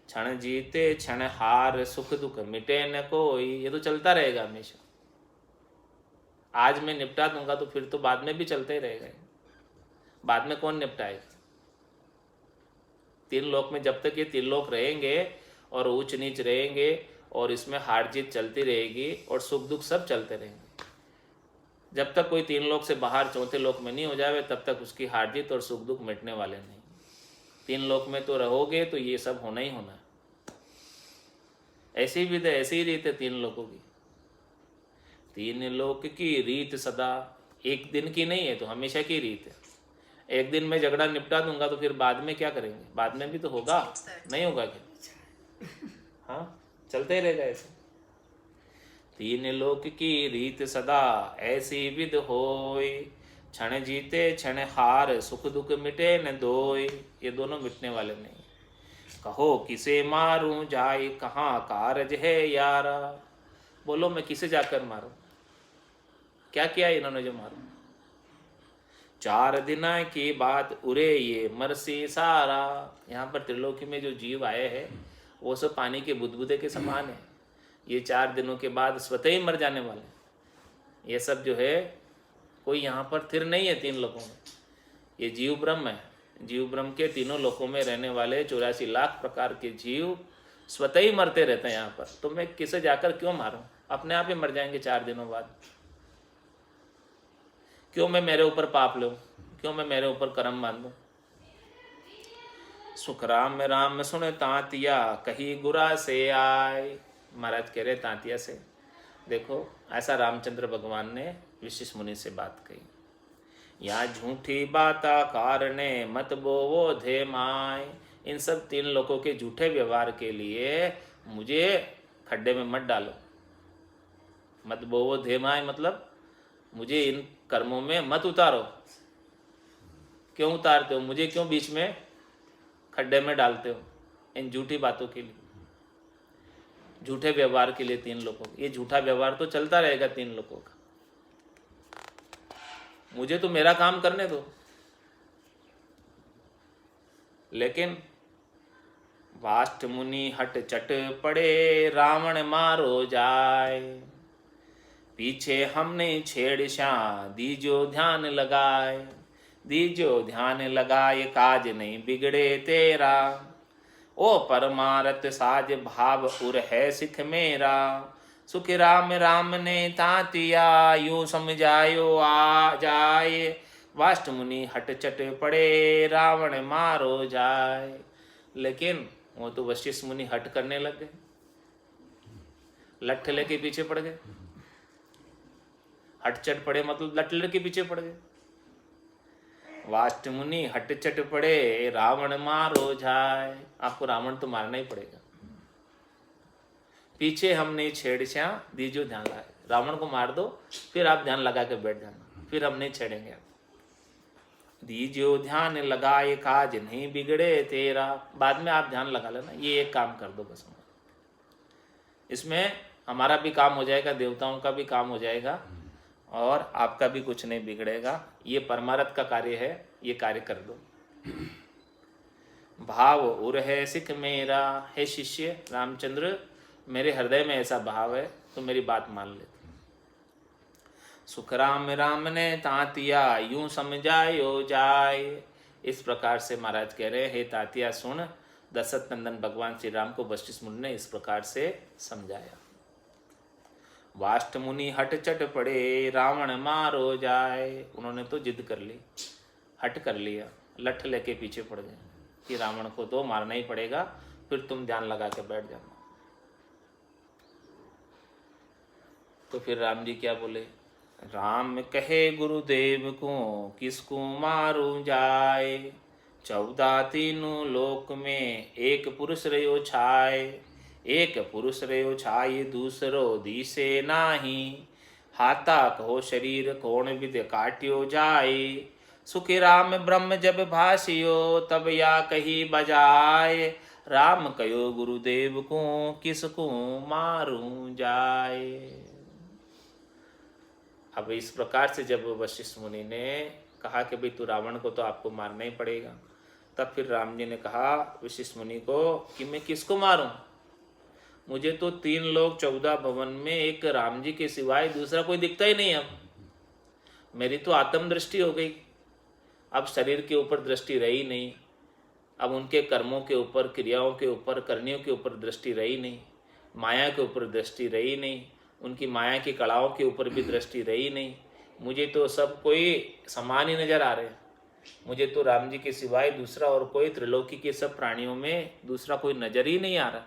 क्षण जीते क्षण हार सुख दुख मिटे न कोई, ये तो चलता रहेगा हमेशा। आज मैं निपटा दूंगा तो फिर तो बाद में भी चलते ही रहेगा। बाद में कौन निपटाएगा? तीन लोक में जब तक ये तीन लोक रहेंगे और ऊंच नीच रहेंगे और इसमें हार जीत चलती रहेगी और सुख दुख सब चलते रहेंगे, जब तक कोई तीन लोक से बाहर चौथे लोक में नहीं हो जाए तब तक उसकी हार जीत और सुख दुख मिटने वाले नहीं। तीन लोक में तो रहोगे तो ये सब होना ही होना है। ऐसी भी तो ऐसी ही रीत है तीन लोकों की। तीन लोक की रीत सदा, एक दिन की नहीं है तो हमेशा की रीत है। एक दिन में झगड़ा निपटा दूंगा तो फिर बाद में क्या करेंगे? बाद में भी तो होगा, नहीं होगा क्या? हाँ, चलते ही रहेगा ऐसे। तीन लोक की रीत सदा ऐसी विध होय, क्षण जीते क्षण हार सुख दुख मिटे न दोय। ये दोनों मिटने वाले नहीं। कहो किसे मारूं जाए कहाँ कारज है यारा। बोलो मैं किसे जाकर मारूं? क्या किया इन्होंने जो मारूं? चार दिना की बात उरे ये मरसी सारा। यहाँ पर त्रिलोकी में जो जीव आए हैं वो सब पानी के बुदबुदे के समान है। ये 4 दिनों के बाद स्वतः ही मर जाने वाले। ये सब जो है कोई यहाँ पर स्थिर नहीं है तीन लोकों में। ये जीव ब्रह्म है। जीव ब्रह्म के तीनों लोकों में रहने वाले 84 लाख प्रकार के जीव स्वतः ही मरते रहते हैं यहाँ पर। तो मैं किसे जाकर क्यों मारूं? अपने आप ही मर जाएंगे 4 दिनों बाद। क्यों मैं मेरे ऊपर पाप लूं? क्यों मैं मेरे ऊपर कर्म बांधूं? सुख राम राम सुने तांतिया कही गुरा से आए। महाराज कह रहे तांतिया से, देखो ऐसा रामचंद्र भगवान ने वशिष्ठ मुनि से बात कही। या झूठी बाता कारणे मत बोवो धे माय। इन सब तीन लोगों के झूठे व्यवहार के लिए मुझे खड्डे में मत डालो। मत बोवो धे माय मतलब मुझे इन कर्मों में मत उतारो। क्यों उतारते हो? मुझे क्यों बीच में खड्डे में डालते हो? इन झूठी बातों के लिए, झूठे व्यवहार के लिए तीन लोगों का। ये झूठा व्यवहार तो चलता रहेगा तीन लोगों का। मुझे तो मेरा काम करने दो। लेकिन वाष्ट मुनि हट चट पड़े रावण मारो जाए। पीछे हमने छेड़छा दीजो ध्यान लगाए। दीजो ध्यान लगाए काज नहीं बिगड़े तेरा। ओ परमारथ साज भाव उर है सिख मेरा। सुख राम राम ने तातिया यूं समझायो आ जाए। वाष्ट मुनि हट चट पड़े रावण मारो जाए। लेकिन वो तो वशिष्ठ मुनि हट करने लग गए, लठ लेके पीछे पड़ गए। हट चट पड़े मतलब लठ लेके पीछे पड़ गए। वाष्ट मुनि हट चट पड़े रावण मारो जाए। आपको रावण तो मारना ही पड़ेगा। पीछे हमने छेड़छा दीजो ध्यान लगाए। रावण को मार दो फिर आप ध्यान लगा के बैठ जाना, फिर हम नहीं छेड़ेंगे आप। दीजियो ध्यान लगाए काज नहीं बिगड़े तेरा। बाद में आप ध्यान लगा लेना, ये एक काम कर दो बस। इसमें हमारा भी काम हो जाएगा, देवताओं का भी काम हो जाएगा, और आपका भी कुछ नहीं बिगड़ेगा। ये परमार्थ का कार्य है, ये कार्य कर दो। भाव उर है सिख मेरा, हे शिष्य रामचंद्र मेरे हृदय में ऐसा भाव है, तो मेरी बात मान ले। सुख राम राम ने तातिया यूं समझायो जाए। इस प्रकार से महाराज कह रहे, हे तातिया सुन, दशरथ नंदन भगवान श्री राम को वशिष्ठ मुनि ने इस प्रकार से समझाया। वाष्ट मुनि हट चट पड़े, रावण मारो जाए। उन्होंने तो जिद कर ली, हट कर लिया, लठ लेके पीछे पड़ गए कि रावण को तो मारना ही पड़ेगा, फिर तुम ध्यान लगा के बैठ जाना। तो फिर राम जी क्या बोले, राम कहे गुरुदेव को किसको मारू जाए। 14 तीनों लोक में एक पुरुष रहो छाए। एक पुरुष रहो छाए दूसरो दिसे नाही। हाथा कहो शरीर कौन विद काट्यो जाए। सुखी राम ब्रह्म जब भाषियो तब या कही बजाए। राम कयो गुरुदेव को किसको मारू जाए। अब इस प्रकार से जब वशिष्ठ मुनि ने कहा कि भाई तू रावण को तो आपको मारना ही पड़ेगा, तब फिर राम जी ने कहा वशिष्ठ मुनि को कि मैं किसको मारूं, मुझे तो 3 लोग 14 भवन में एक राम जी के सिवाय दूसरा कोई दिखता ही नहीं। अब मेरी तो आत्म दृष्टि हो गई, अब शरीर के ऊपर दृष्टि रही नहीं, अब उनके कर्मों के ऊपर, क्रियाओं के ऊपर, करनियों के ऊपर दृष्टि रही नहीं, माया के ऊपर दृष्टि रही नहीं, उनकी माया की कलाओं के ऊपर भी दृष्टि रही नहीं। मुझे तो सब कोई समान ही नजर आ रहे हैं। मुझे तो राम जी के सिवाय दूसरा और कोई त्रिलोकी के सब प्राणियों में दूसरा कोई नजर ही नहीं आ रहा,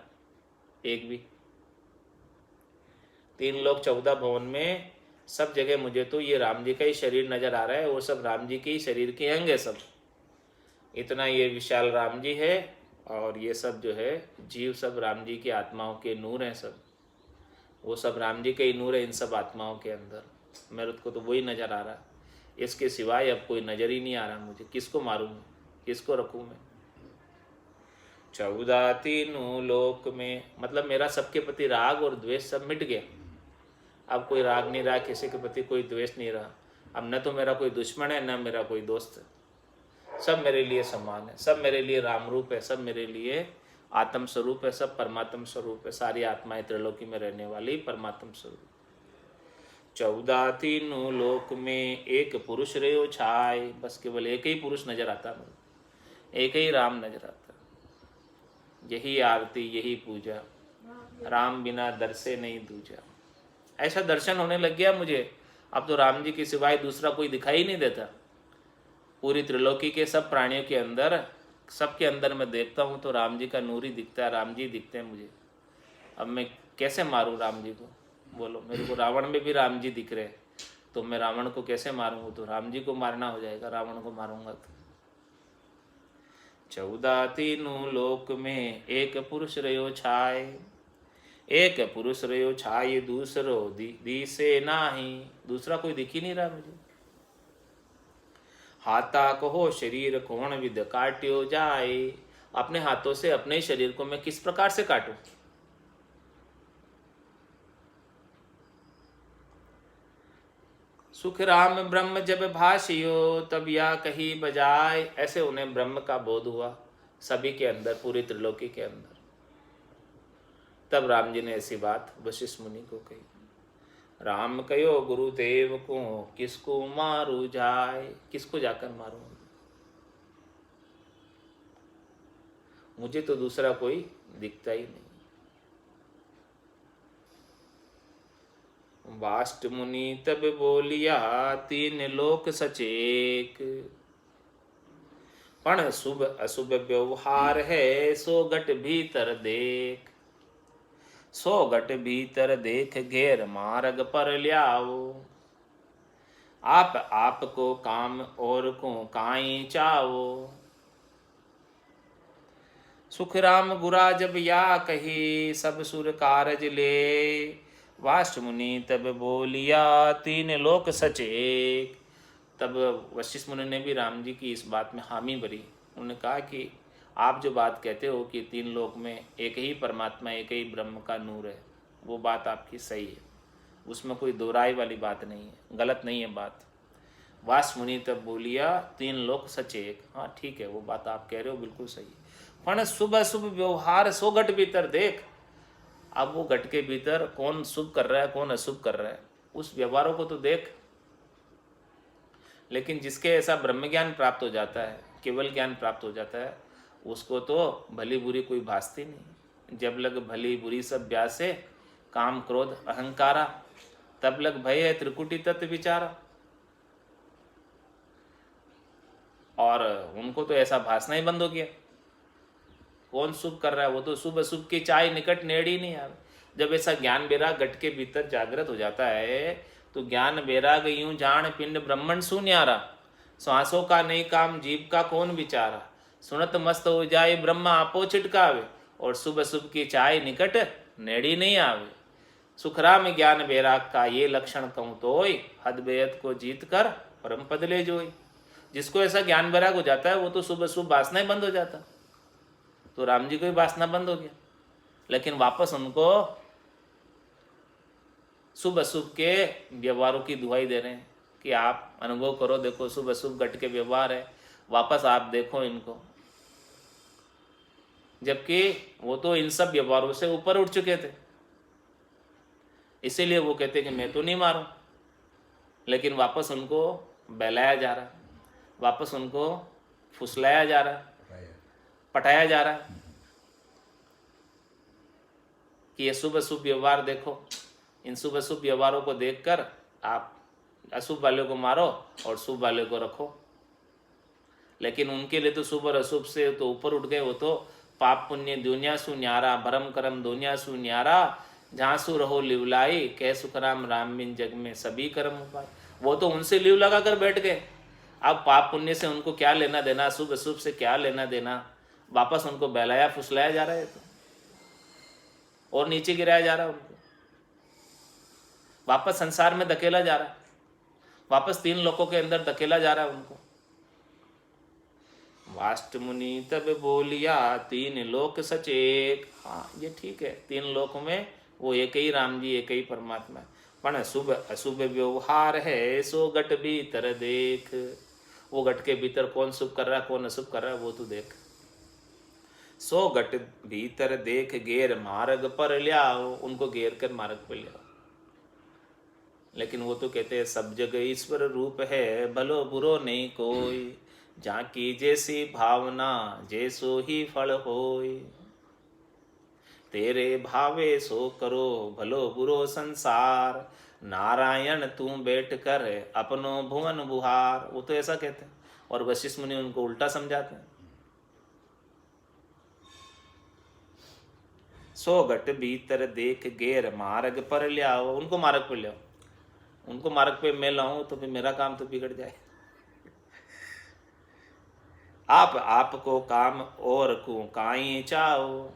एक भी। 3 लोग 14 भवन में सब जगह मुझे तो ये राम जी का ही शरीर नजर आ रहा है, वो सब राम जी के ही शरीर के अंग है सब। इतना ये विशाल राम जी है, और ये सब जो है जीव सब राम जी की आत्माओं के नूर हैं सब। वो सब राम जी के ही नूर है इन सब आत्माओं के अंदर। मेरे को तो वही नज़र आ रहा है, इसके सिवाय अब कोई नज़र ही नहीं आ रहा मुझे। किसको मारूं मैं, किसको रखूं मैं। 14 तीनों लोक में, मतलब मेरा सबके प्रति राग और द्वेष सब मिट गया। अब कोई राग नहीं रहा, किसी के प्रति कोई द्वेष नहीं रहा। अब न तो मेरा कोई दुश्मन है, न मेरा कोई दोस्त है। सब मेरे लिए समान है, सब मेरे लिए राम रूप है, सब मेरे लिए आत्म स्वरूप है, सब परमात्म स्वरूप है। सारी आत्माएं त्रिलोकी में रहने वाली परमात्म स्वरूप। 14 तीनों लोक में एक पुरुष रहो छाए। बस केवल एक ही पुरुष नजर आता मुझे, एक ही राम नजर आता। यही आरती यही पूजा, राम बिना दर्शे नहीं दूजा। ऐसा दर्शन होने लग गया मुझे, अब तो राम जी के सिवाय दूसरा कोई दिखाई नहीं देता। पूरी त्रिलोकी के सब प्राणियों के अंदर, सबके अंदर मैं देखता हूँ तो राम जी का नूर ही दिखता है, राम जी दिखते हैं मुझे। अब मैं कैसे मारूं राम जी को, बोलो। मेरे को रावण में भी राम जी दिख रहे हैं, तो मैं रावण को कैसे मारूंगा, तो राम जी को मारना हो जाएगा, रावण को मारूंगा तो। 14 तीनों लोक में एक पुरुष रहो छाए। एक पुरुष रहो छाए दूसरो दिसे नाही। दूसरा कोई दिख ही नहीं रहा मुझे। हाथा कहो शरीर कौन विद काट्यो जाए। अपने हाथों से अपने शरीर को मैं किस प्रकार से काटूं। सुख राम ब्रह्म जब भाषियो तब या कही बजाय। ऐसे उन्हें ब्रह्म का बोध हुआ सभी के अंदर, पूरी त्रिलोकी के अंदर। तब राम जी ने ऐसी बात वशिष्ठ मुनि को कही। राम कयो गुरुदेव को किसको मारू जाए। किसको जाकर मारूं, मुझे तो दूसरा कोई दिखता ही नहीं। वाष्ट मुनि तब बोलिया 3 लोक सचेक। पण शुभ अशुभ व्यवहार है सो घट भीतर देख। सो घट भीतर देख घेर मार्ग पर ल्याओ। आप को काम और को काई चाओ। सुख राम गुरा जब या कही सब सुर कारज ले। वाष्ट मुनि तब बोलिया 3 लोक सचेक। तब वशिष्ठ मुनि ने भी राम जी की इस बात में हामी भरी। उन्होंने कहा कि आप जो बात कहते हो कि 3 लोक में एक ही परमात्मा, एक ही ब्रह्म का नूर है, वो बात आपकी सही है, उसमें कोई दो राय वाली बात नहीं है, गलत नहीं है बात। वास मुनि तब बोलिया 3 लोक सच एक। हाँ ठीक है, वो बात आप कह रहे हो बिल्कुल सही है, पण शुभ अशुभ व्यवहार सो घट भीतर देख। अब वो घट के भीतर कौन शुभ कर रहा है कौन अशुभ कर रहा है, उस व्यवहारों को तो देख। लेकिन जिसके ऐसा ब्रह्म ज्ञान प्राप्त हो जाता है, केवल ज्ञान प्राप्त हो जाता है, उसको तो भली बुरी कोई भासती नहीं। जब लग भली बुरी सब ब्यासे, काम क्रोध अहंकारा, तब लग भय है त्रिकुटी तत्व विचारा। और उनको तो ऐसा भासना ही बंद हो गया। कौन शुभ कर रहा है, वो तो शुभ अशुभ की चाय निकट नेड़ी नहीं आ। जब ऐसा ज्ञान वैराग घट के भीतर जागृत हो जाता है तो ज्ञान वैराग यूं जान पिंड ब्रह्मण शून्यारा, श्वासों का नहीं काम जीव का कौन विचारा, सुनत मस्त हो जाए ब्रह्म आपो छिटकावे, और शुभ अशुभ की चाय निकट नेड़ी नहीं आवे। सुखराम ज्ञान वैराग का ये लक्षण कहूँ तोय, हद बेहद को जीत कर परम पद ले जोई। जिसको ऐसा ज्ञान वैराग हो जाता है वो तो शुभ अशुभ वासना ही बंद हो जाता। तो राम जी को भी वासना बंद हो गया, लेकिन वापस उनको शुभ अशुभ के व्यवहारों की दुहाई दे रहे हैं कि आप अनुभव करो, देखो शुभ अशुभ घट के व्यवहार है, वापस आप देखो इनको। जबकि वो तो इन सब व्यवहारों से ऊपर उठ चुके थे, इसीलिए वो कहते कि मैं तो नहीं मारूं। लेकिन वापस उनको बहलाया जा रहा है, वापस उनको फुसलाया जा रहा है, पटाया जा रहा है कि ये शुभ अशुभ व्यवहार देखो। इन शुभ अशुभ व्यवहारों को देखकर आप अशुभ वाले को मारो और शुभ वाले को रखो। लेकिन उनके लिए तो शुभ और अशुभ से तो ऊपर उठ गए। वो तो पाप पुण्य दुनिया सु न्यारा, भरम करम दुनिया सु न्यारा, जहाँ सु रहो लिवलाई, कह सुखराम राम बिन जग में सभी कर्म उपाय। वो तो उनसे लिव लगा कर बैठ गए। अब पाप पुण्य से उनको क्या लेना देना, शुभ अशुभ से क्या लेना देना। वापस उनको बहलाया फुसलाया जा रहा है तो, और नीचे गिराया जा रहा है उनको, वापस संसार में धकेला जा रहा है, वापस 3 लोकों के अंदर धकेला जा रहा है उनको। वाष्ट मुनि तब बोलिया 3 लोक सचेक। हाँ ये ठीक है, 3 लोक में वो एक ही राम जी, एक ही परमात्मा है, पर शुभ अशुभ व्यवहार है सो घट भीतर देख। वो घट के भीतर कौन शुभ कर रहा है कौन अशुभ कर रहा है वो तो देख। सो घट भीतर देख गेर मार्ग पर लियाओ, उनको घेर कर मार्ग पर लियाओ। लेकिन वो तो कहते हैं सब जगह ईश्वर रूप है, भलो बुरो नहीं कोई, जहाँ की जैसी भावना जैसो ही फल होय। तेरे भावे सो करो भलो बुरो संसार, नारायण तू बैठ कर अपनो भुवन बुहार। वो तो ऐसा कहते हैं, और वशिष्ठ मुनि उनको उल्टा समझाते हैं। सो घट भीतर देख गेर मार्ग पर लियाओ, उनको मार्ग पर लियाओ। उनको मार्ग पे मैं लाऊं तो फिर मेरा काम तो बिगड़ जाए। आप आपको काम और को काई चाहो,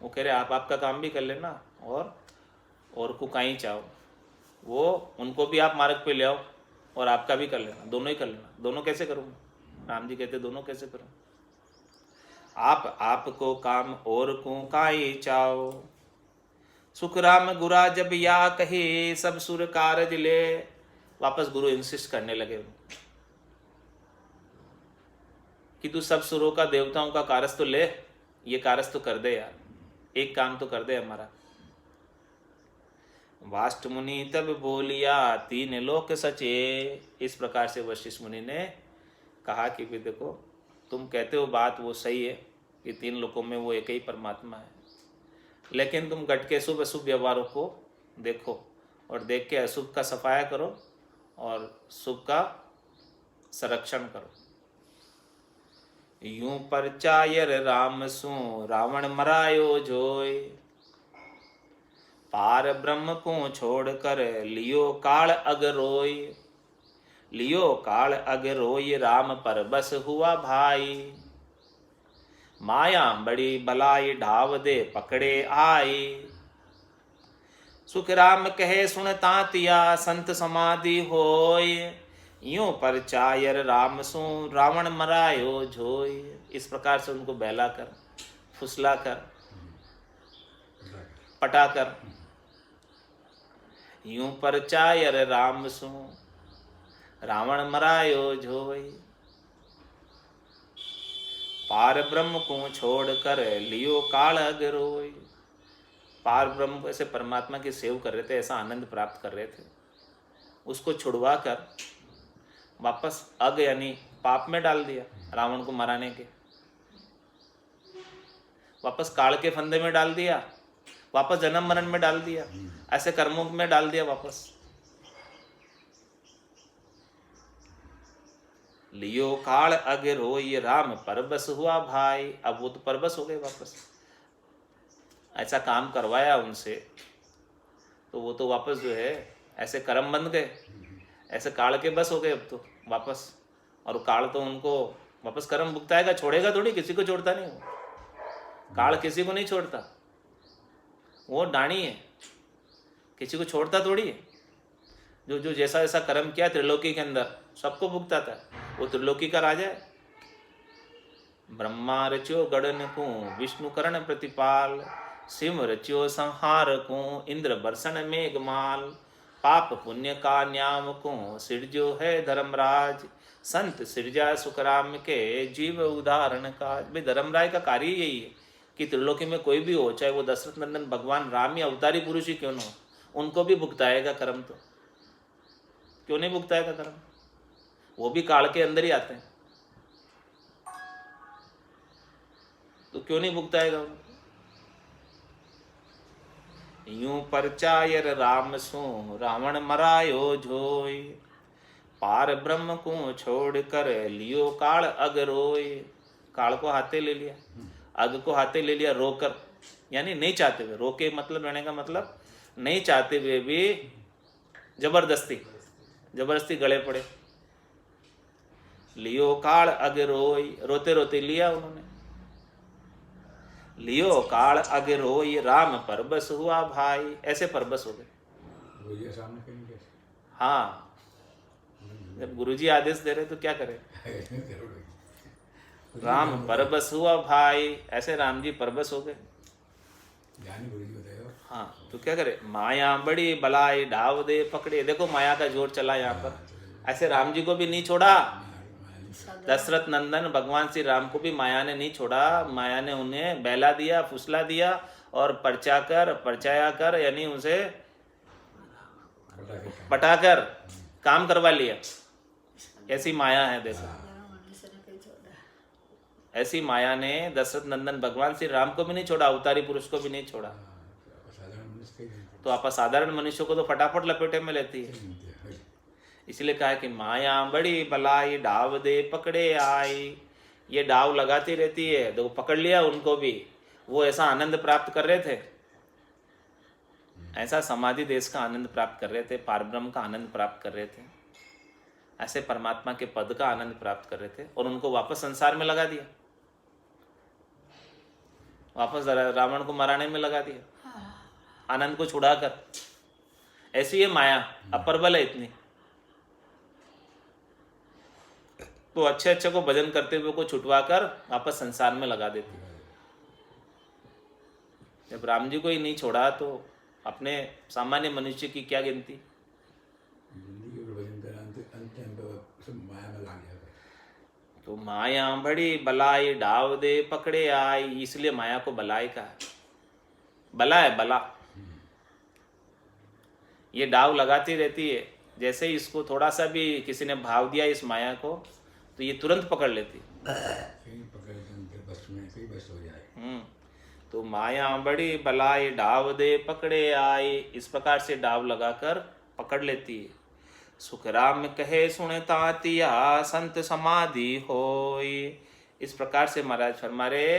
वो कह रहे आप आपका काम भी कर लेना और को काई चाहो। वो उनको भी आप मार्ग पे ले आओ और आपका भी कर लेना, दोनों ही कर लेना। दोनों कैसे करूँ? राम जी कहते दोनों कैसे करूँ? आप आपको काम और को काई चाहो, सुख राम गुरा जब या कहे सब सुर कारज ले। वापस गुरु इंसिस्ट करने लगे कि तू सब सुरों का देवताओं का कारज तो ले, ये कारज तो कर दे यार, एक काम तो कर दे हमारा। वाष्ट मुनि तब बोलिया 3 लोक सचे। इस प्रकार से वशिष्ठ मुनि ने कहा कि भी देखो तुम कहते हो बात वो सही है कि 3 लोकों में वो एक ही परमात्मा है, लेकिन तुम घट के शुभ अशुभ व्यवहारों को देखो और देख के अशुभ का सफाया करो और शुभ का संरक्षण करो। यूं परचायर राम सु रावण मरायो जोय, पार ब्रह्म को छोड़ कर लियो काल अगरोय। लियो काल अगरोय राम पर बस हुआ भाई, माया बड़ी बलाई ढाव दे पकड़े आई। सुख राम कहे सुन तातिया संत समाधि होय, यूं परचायर राम सो रावण मरायो झोय। इस प्रकार से उनको बहला कर, फुसला कर, पटा कर, यूं परचायर राम सो रावण मरायो झोय। पार ब्रह्म को छोड़ कर लियो काल अगरोय। पार ब्रह्म को ऐसे परमात्मा की सेव कर रहे थे, ऐसा आनंद प्राप्त कर रहे थे, उसको छुड़वा कर वापस अग यानी पाप में डाल दिया, रावण को मराने के, वापस काल के फंदे में डाल दिया, वापस जन्म मरण में डाल दिया, ऐसे कर्मों में डाल दिया वापस। लियो काल अग रोय राम परबस हुआ भाई। अब वो तो परबस हो गए वापस, ऐसा काम करवाया उनसे तो वो तो वापस जो है ऐसे कर्म बन गए, ऐसे काल के बस हो गए अब तो वापस। और काल तो उनको वापस कर्म भुगताएगा, छोड़ेगा थोड़ी, किसी को छोड़ता नहीं वो। काल किसी को नहीं छोड़ता, वो डाणी है, किसी को छोड़ता थोड़ी है। जो जो जैसा जैसा कर्म किया त्रिलोकी के अंदर सबको भुगताता है, वो त्रिलोकी का राजा है। ब्रह्मा रच्यो गणन को विष्णु करण प्रतिपाल, सिंह रच्यो संहार को इंद्र बरसन मेघमाल। पाप पुण्य का न्याम को सिरजो है धर्मराज, संत सिरजा सुखराम के जीव उदाहरण का। भाई धर्मराज का कार्य यही है कि त्रिलोकी में कोई भी हो, चाहे वो दशरथ नंदन भगवान राम या अवतारी पुरुष ही क्यों न हो, उनको भी भुगताएगा कर्म। तो क्यों नहीं भुगताएगा कर्म, वो भी काल के अंदर ही आते हैं, तो क्यों नहीं भुगताएगा वो। यूं परचायर राम सो रावण मरायो झोय। पार ब्रह्म को छोड़ कर लियो काल अगरोय। काल को हाथे ले लिया, अग को हाथे ले लिया रोकर, यानी नहीं चाहते हुए। रोके मतलब रहने का मतलब नहीं चाहते हुए भी जबरदस्ती गले पड़े। लियो काल अगरोय, रोते रोते लिया उन्होंने। लियो काल अगरोय राम परबस हुआ भाई, ऐसे परबस हो गए। हाँ, जब गुरुजी आदेश दे रहे तो क्या करें। राम परबस हुआ भाई, ऐसे राम जी परबस हो गए। हाँ, तो क्या करे। माया बड़ी बलाई ढाव दे पकड़े। देखो माया का जोर चला यहाँ पर। ऐसे राम जी को भी नहीं छोड़ा, दशरथ नंदन भगवान श्री राम को भी माया ने नहीं छोड़ा। माया ने उन्हें बहला दिया, फुसला दिया और परचाया कर यानी उनसे पटाकर काम करवा लिया। ऐसी माया है, देखो ऐसी माया ने दशरथ नंदन भगवान श्री राम को भी नहीं छोड़ा, अवतारी पुरुष को भी नहीं छोड़ा। तो आप साधारण मनुष्य को तो फटाफट लपेटे में लेती है। इसलिए कहा है कि माया बड़ी बलाई डाव दे पकड़े आई। ये डाव लगाती रहती है, देखो पकड़ लिया उनको भी। वो ऐसा आनंद प्राप्त कर रहे थे, ऐसा समाधि देश का आनंद प्राप्त कर रहे थे, पारब्रह्म का आनंद प्राप्त कर रहे थे, ऐसे परमात्मा के पद का आनंद प्राप्त कर रहे थे, और उनको वापस संसार में लगा दिया, वापस रावण को मराने में लगा दिया, आनंद को छुड़ाकर। ऐसी है माया, अप्रबल है इतनी। तो अच्छे अच्छे को भजन करते हुए को छुटवा कर वापस संसार में लगा देती है। जब राम जी को ही नहीं छोड़ा तो अपने सामान्य मनुष्य की क्या गिनती। तो माया बड़ी बलाई डाव दे पकड़े आई, इसलिए माया को बलाई का है। बला है, बला। ये डाव लगाती रहती है, जैसे ही इसको थोड़ा सा भी किसी ने भाव दिया इस माया को तो ये तुरंत पकड़ लेती। तो माया बड़ी बलाई डाव दे पकड़े आई, इस प्रकार से डाव लगाकर पकड़ लेती है। सुखराम कहे सुने तातिया संत समाधि होय। इस प्रकार से महाराज फरमा रहे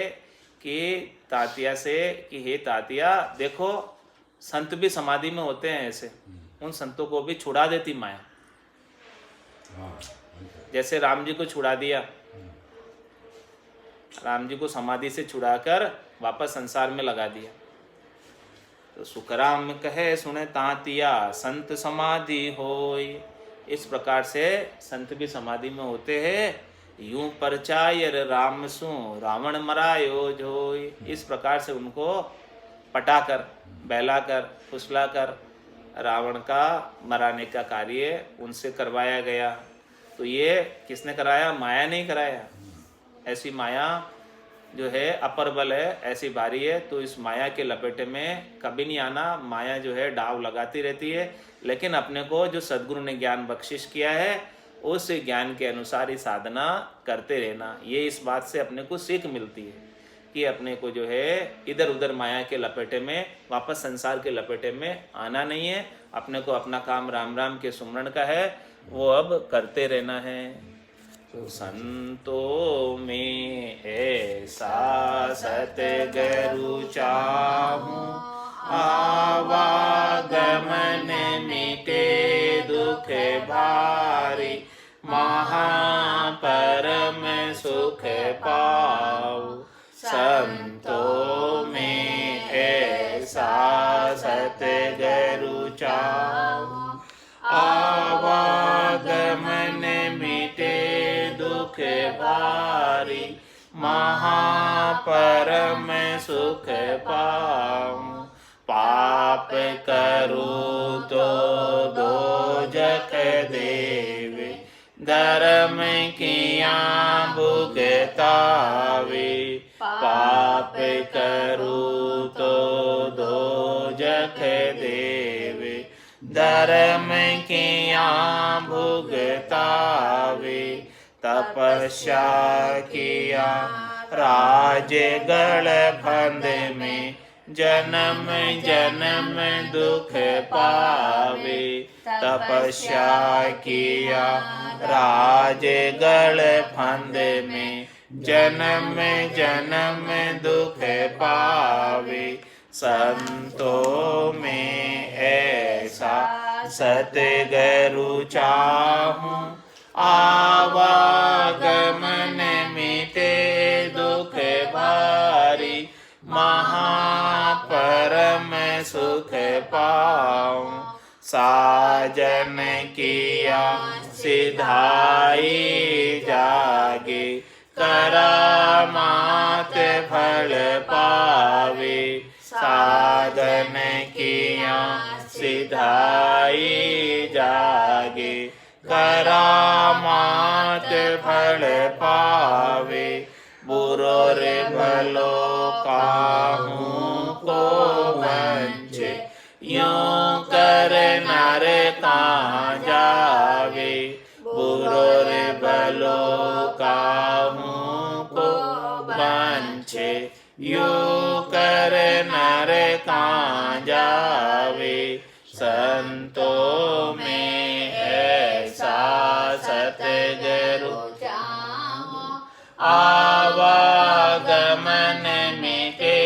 कि तातिया से कि हे तातिया देखो संत भी समाधि में होते हैं, ऐसे उन संतों को भी छुड़ा देती माया। जैसे राम जी को छुड़ा दिया, राम जी को समाधि से छुड़ाकर वापस संसार में लगा दिया। तो सुखराम कहे सुने तातिया संत समाधि होय। इस प्रकार से संत भी समाधि में होते हैं। यूं परचायर राम सु रावण मरायो जोय, इस प्रकार से उनको पटाकर, बहलाकर, फुसलाकर रावण का मराने का कार्य उनसे करवाया गया। तो ये किसने कराया? माया नहीं कराया। ऐसी माया जो है अपर बल है, ऐसी भारी है, तो इस माया के लपेटे में कभी नहीं आना। माया जो है डाव लगाती रहती है, लेकिन अपने को जो सद्गुरु ने ज्ञान बख्शिश किया है उस ज्ञान के अनुसार ही साधना करते रहना। ये इस बात से अपने को सीख मिलती है कि अपने को जो है इधर उधर माया के लपेटे में, वापस संसार के लपेटे में आना नहीं है। अपने को अपना काम राम राम के सुमरण का है, वो अब करते रहना है। तो संतों में ऐसा सतगुरु चाहूं, आवागमन मिटे दुख भारी, महापरम सुख पाऊं। संतों में ऐसा सतगुरु चाहूं, आवागमन मिटे दुख भारी, महापरम सुख पाऊं। पाप करूं तो दोजख देवे, धर्म किया भुगतावे। पाप करूं तो दोजख देवे, धर्म किया भुगतावे। तपस्या किया राजगढ़ फंद में, जन्म जन्म दुख पावे। तपस्या किया राजगढ़ फंद में, जन्म जन्म दुख पावे। संतों में ऐसा सतगुरु चाहूं, आवागमन मिटे दुख भारी, महापरम सुख पाऊं। साजन किया सिधाई जागे, करामात फल पावे। साधन किया सिधाई जागे, करामात फल पावे। बुरो रे भलो काहूं को वंचे, यूं कर नर कहाँ जावे। बुरो रे भलो काहूं को वंचे, यूं कर नर कहाँ जावे। संतों में ऐसा सतगुरु आवागमन मिटे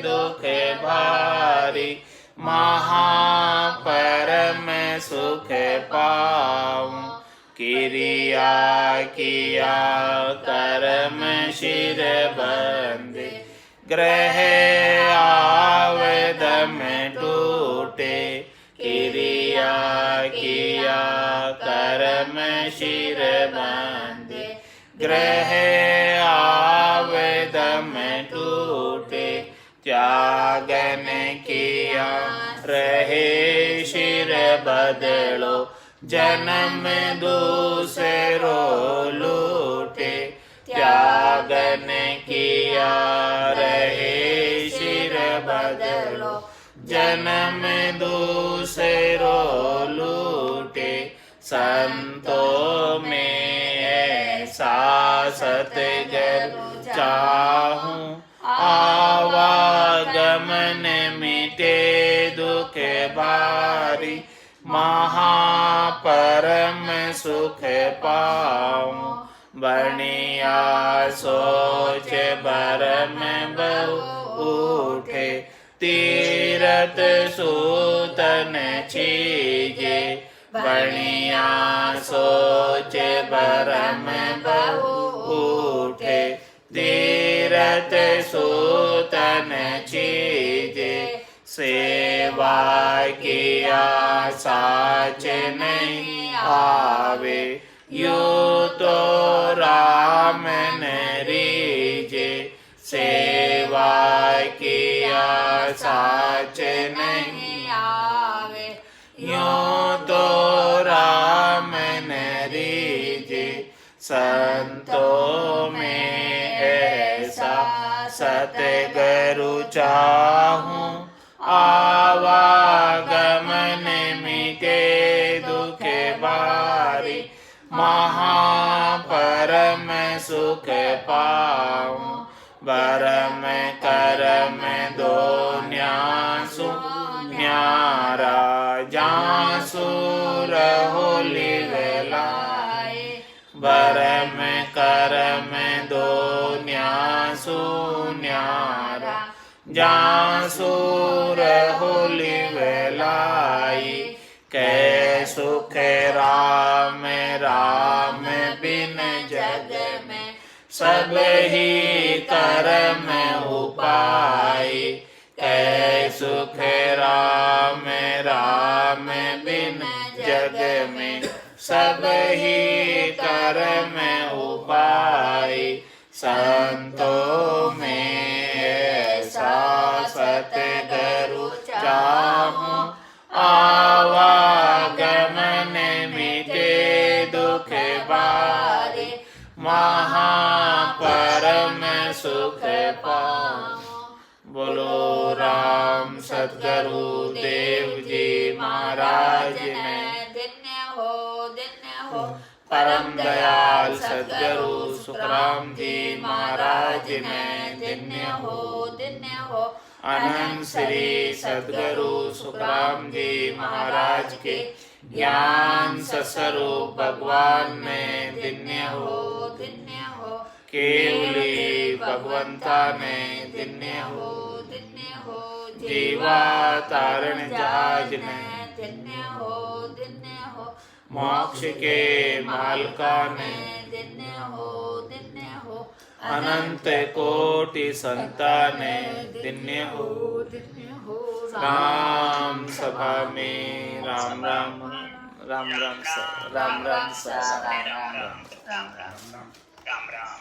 दुख भारी, महापरम सुख पाऊं। किरिया किया कर्म शिर बंदे, ग्रह आवदम टूटे। किरिया किया कर्म शिर बंदे, ग्रह आवदम टूटे। त्यागन किया रहे शिर बदलो, जन्म दूसरो लूटे। त्यागन किया रहे शिर बदलो, जन्म दूसरो लूटे। संतों में ऐसा सतगुरु चाहूं, आवागमन मिटे दुख भारी, महापरम सुख पाऊं। बनिया सोच बरम बहु उठे, तीरथ सूतन चीजे। बनिया सोच बरम बहु उठे, तीरथ सूतन चीजे। सेवा किया साच नहीं आवे, यूं तो राम न रीजे। सेवा किया साच नहीं आवे, यूं तो राम न रीजे। संतों में ऐसा सतगुरु चाहूं, आवागमन मिटे दुख बारी। महापरम सुख पाऊं, बरम करम दो न्यासु न्यारा। जासु रहोली वेलाए, बरम करम दो न्यासु न्यारा। जासु रहोली वेलाई, कै सुख राम राम बिन जग में। सब ही कर्म उपाय, कै सुख राम राम बिन जग में। सब ही कर्म उपाय, संतों में ऐसा सतगुरु चाहूं, आवागमन मिटे दुख बारे। महापरम सुख पाऊं। बोलो राम सतगुरु देव जी महाराज ने। धन्य हो परम दयाल सतगुरु सुखराम जी महाराज ने। धन्य हो अनंत श्री सतगुरु सुखराम जी महाराज के ज्ञान स्वरूप भगवान ने। धन्य हो केवली भगवंता ने। धन्य हो जीवा तारण जहाज ने। धन्य हो मोक्ष के मालका ने। धन्य हो अनंत कोटि संताने। धन्य हो राम सभा में राम राम राम राम सा राम राम सा राम राम।